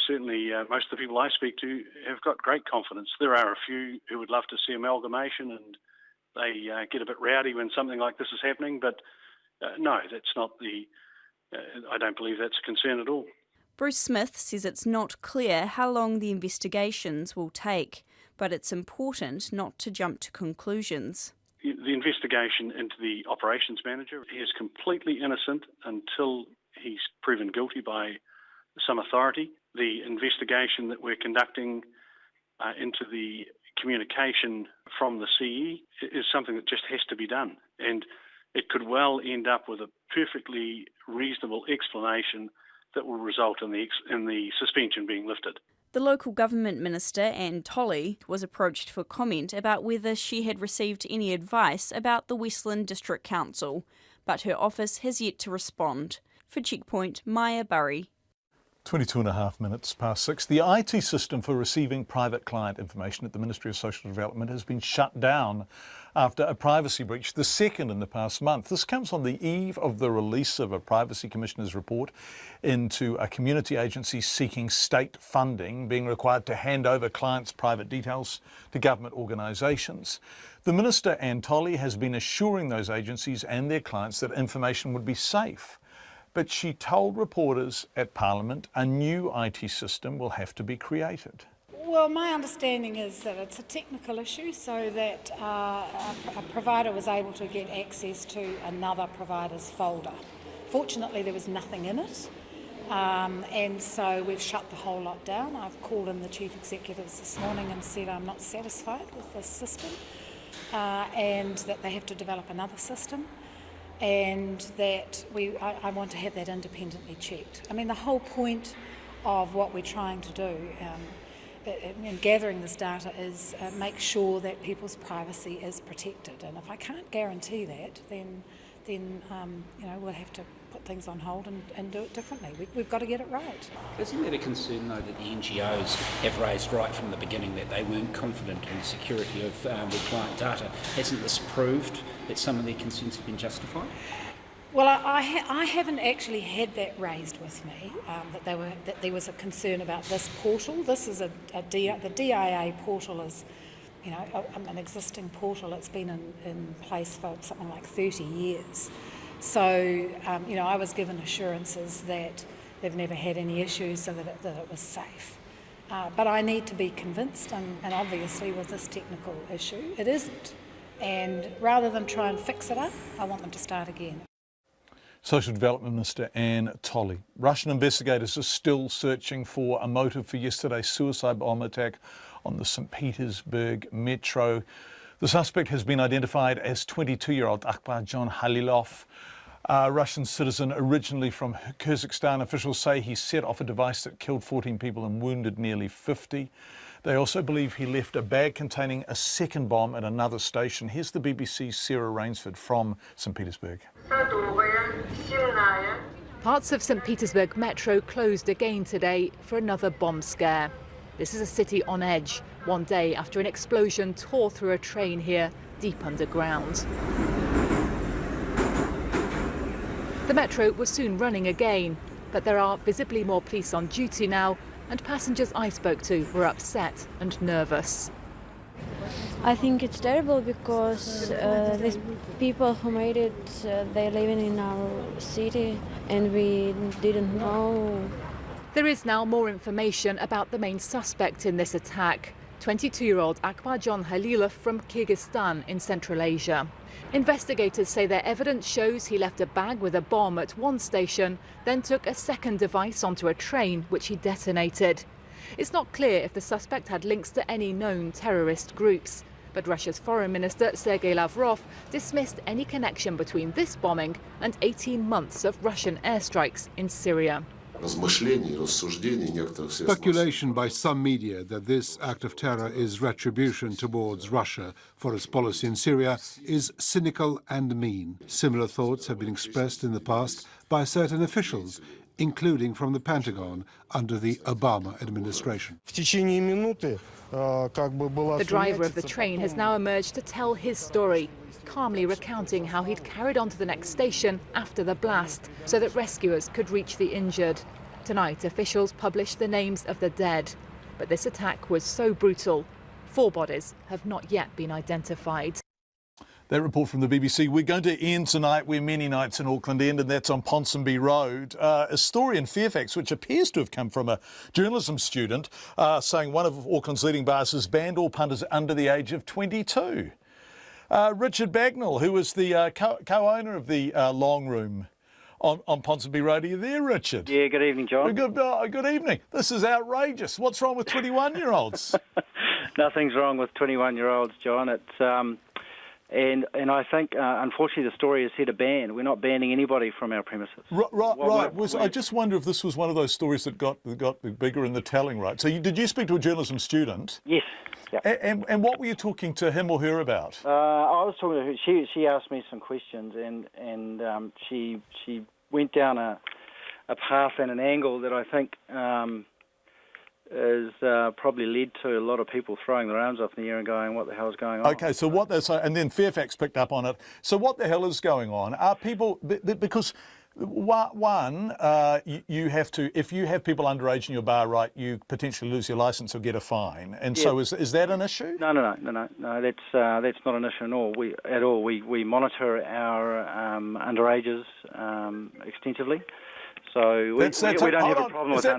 Certainly, most of the people I speak to have got great confidence. There are a few who would love to see amalgamation, and they get a bit rowdy when something like this is happening. But no, that's not I don't believe that's a concern at all. Bruce Smith says it's not clear how long the investigations will take, but it's important not to jump to conclusions. The investigation into the operations manager, he is completely innocent until he's proven guilty by some authority. The investigation that we're conducting into the communication from the CE is something that just has to be done. And it could well end up with a perfectly reasonable explanation that will result in the suspension being lifted. The local government minister, Anne Tolley, was approached for comment about whether she had received any advice about the Westland District Council, but her office has yet to respond. For Checkpoint, Maya Burry. 22.5 minutes past 6. The IT system for receiving private client information at the Ministry of Social Development has been shut down after a privacy breach, the second in the past month. This comes on the eve of the release of a Privacy Commissioner's report into a community agency seeking state funding, being required to hand over clients' private details to government organisations. The Minister, Anne Tolley, has been assuring those agencies and their clients that information would be safe. But she told reporters at Parliament a new IT system will have to be created. Well, my understanding is that it's a technical issue, so that a provider was able to get access to another provider's folder. Fortunately, there was nothing in it, and so we've shut the whole lot down. I've called in the chief executives this morning and said I'm not satisfied with this system. and that they have to develop another system, and that I want to have that independently checked. I mean, the whole point of what we're trying to do in gathering this data is make sure that people's privacy is protected. And if I can't guarantee that, then we'll have to put things on hold and do it differently. We've got to get it right. Isn't there a concern, though, that the NGOs have raised right from the beginning that they weren't confident in the security of their client data? Hasn't this proved that some of their concerns have been justified? Well, I haven't actually had that raised with me, that there was a concern about this portal. This is the DIA portal is, an existing portal. It's been in place for something like 30 years. So, I was given assurances that they've never had any issues, so that it was safe. But I need to be convinced, and obviously with this technical issue, it isn't. And rather than try and fix it up, I want them to start again. Social Development Minister Anne Tolley. Russian investigators are still searching for a motive for yesterday's suicide bomb attack on the St. Petersburg metro. The suspect has been identified as 22-year-old Akbar John Halilov, a Russian citizen originally from Kazakhstan. Officials say he set off a device that killed 14 people and wounded nearly 50. They also believe he left a bag containing a second bomb at another station. Here's the BBC's Sarah Rainsford from St. Petersburg. Parts of St. Petersburg metro closed again today for another bomb scare. This is a city on edge, one day after an explosion tore through a train here, deep underground. The metro was soon running again, but there are visibly more police on duty now, and passengers I spoke to were upset and nervous. I think it's terrible because these people who made it, they're living in our city and we didn't know. There is now more information about the main suspect in this attack, 22-year-old Akbar John Halilov from Kyrgyzstan in Central Asia. Investigators say their evidence shows he left a bag with a bomb at one station, then took a second device onto a train, which he detonated. It's not clear if the suspect had links to any known terrorist groups, but Russia's Foreign Minister Sergei Lavrov dismissed any connection between this bombing and 18 months of Russian airstrikes in Syria. Speculation by some media that this act of terror is retribution towards Russia for its policy in Syria is cynical and mean. Similar thoughts have been expressed in the past by certain officials, including from the Pentagon under the Obama administration. The driver of the train has now emerged to tell his story, calmly recounting how he'd carried on to the next station after the blast so that rescuers could reach the injured. Tonight, officials published the names of the dead. But this attack was so brutal, 4 bodies have not yet been identified. That report from the BBC. We're going to end tonight where many nights in Auckland end, and that's on Ponsonby Road. A story in Fairfax, which appears to have come from a journalism student, saying one of Auckland's leading bars has banned all punters under the age of 22. Richard Bagnall, who was the co-owner of the Long Room on Ponsonby Road. Are you there, Richard? Yeah, good evening, John. Good evening. This is outrageous. What's wrong with 21-year-olds? Nothing's wrong with 21-year-olds, John. It's and I think, unfortunately, the story has said a ban. We're not banning anybody from our premises. Right. I just wonder if this was one of those stories that got bigger in the telling, right? So did you speak to a journalism student? Yes. Yep. And what were you talking to him or her about? I was talking to her. She asked me some questions, and she went down a path and an angle that I think has probably led to a lot of people throwing their arms up in the air and going, what the hell's going on? Okay, so and then Fairfax picked up on it. So what the hell is going on? Are people, because you have to, if you have people underage in your bar, right, you potentially lose your licence or get a fine. And so is that an issue? No, that's not an issue at all. We monitor our underages extensively. So we don't have a problem with that.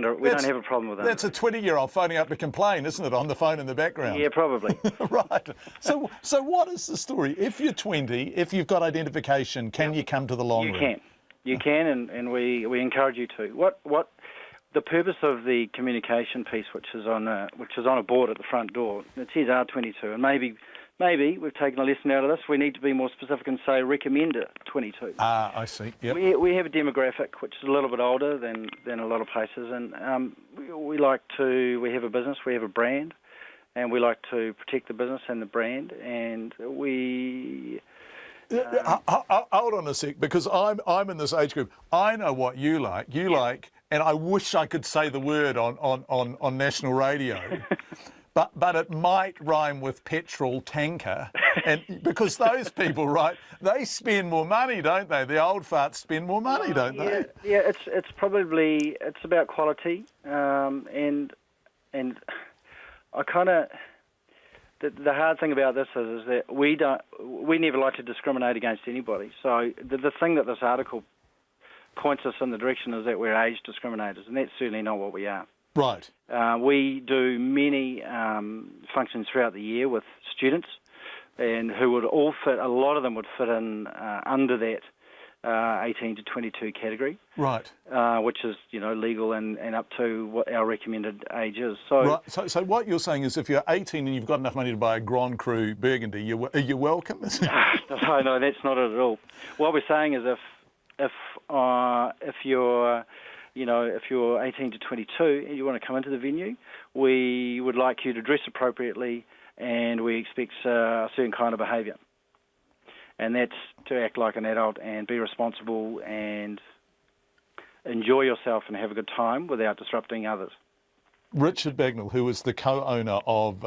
That's a 20-year-old phoning up to complain, isn't it, on the phone in the background? Yeah, probably. Right. So what is the story? If you're 20, if you've got identification, can you come to the Long Room? You can, and we encourage you to. What the purpose of the communication piece, which is on a board at the front door, it says R22, and maybe maybe we've taken a lesson out of this. We need to be more specific and say recommend it 22. I see. Yep. We have a demographic which is a little bit older than a lot of places, and we have a business, we have a brand, and we like to protect the business and the brand, and we... Hold on a sec, because I'm in this age group. I know what you like. You like, and I wish I could say the word on national radio, but it might rhyme with petrol tanker, and because those people, right, they spend more money, don't they? The old farts spend more money, don't they? Yeah. It's probably about quality, and I kind of. The hard thing about this is that we never like to discriminate against anybody. So the thing that this article points us in the direction is that we're age discriminators, and that's certainly not what we are. Right. We do many functions throughout the year with students, and who would all fit. A lot of them would fit in under that 18 to 22 category. Right. Which is, legal and up to what our recommended age is. So, right. So what you're saying is if you're 18 and you've got enough money to buy a Grand Cru Burgundy, you're welcome? No, that's not it at all. What we're saying is if you're 18 to 22 and you want to come into the venue, we would like you to dress appropriately, and we expect a certain kind of behaviour. And that's to act like an adult and be responsible and enjoy yourself and have a good time without disrupting others. Richard Bagnall, who is the co-owner of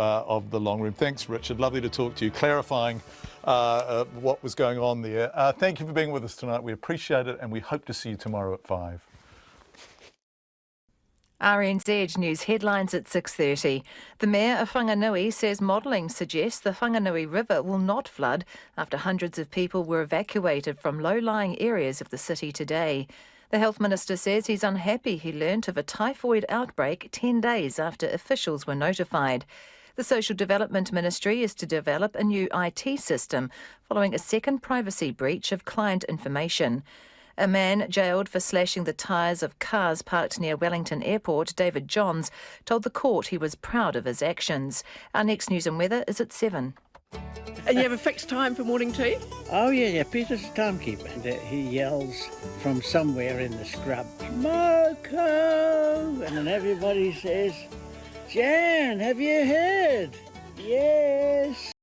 the Long Room. Thanks, Richard. Lovely to talk to you, clarifying what was going on there. Thank you for being with us tonight. We appreciate it, and we hope to see you tomorrow at 5. RNZ News headlines at 6:30. The Mayor of Whanganui says modelling suggests the Whanganui River will not flood after hundreds of people were evacuated from low-lying areas of the city today. The Health Minister says he's unhappy he learnt of a typhoid outbreak 10 days after officials were notified. The Social Development Ministry is to develop a new IT system following a second privacy breach of client information. A man jailed for slashing the tyres of cars parked near Wellington Airport, David Johns, told the court he was proud of his actions. Our next news and weather is at 7. And you have a fixed time for morning tea? Oh yeah, Peter's a timekeeper. He yells from somewhere in the scrub, "Marco!" And then everybody says, "Jan, have you heard?" "Yes."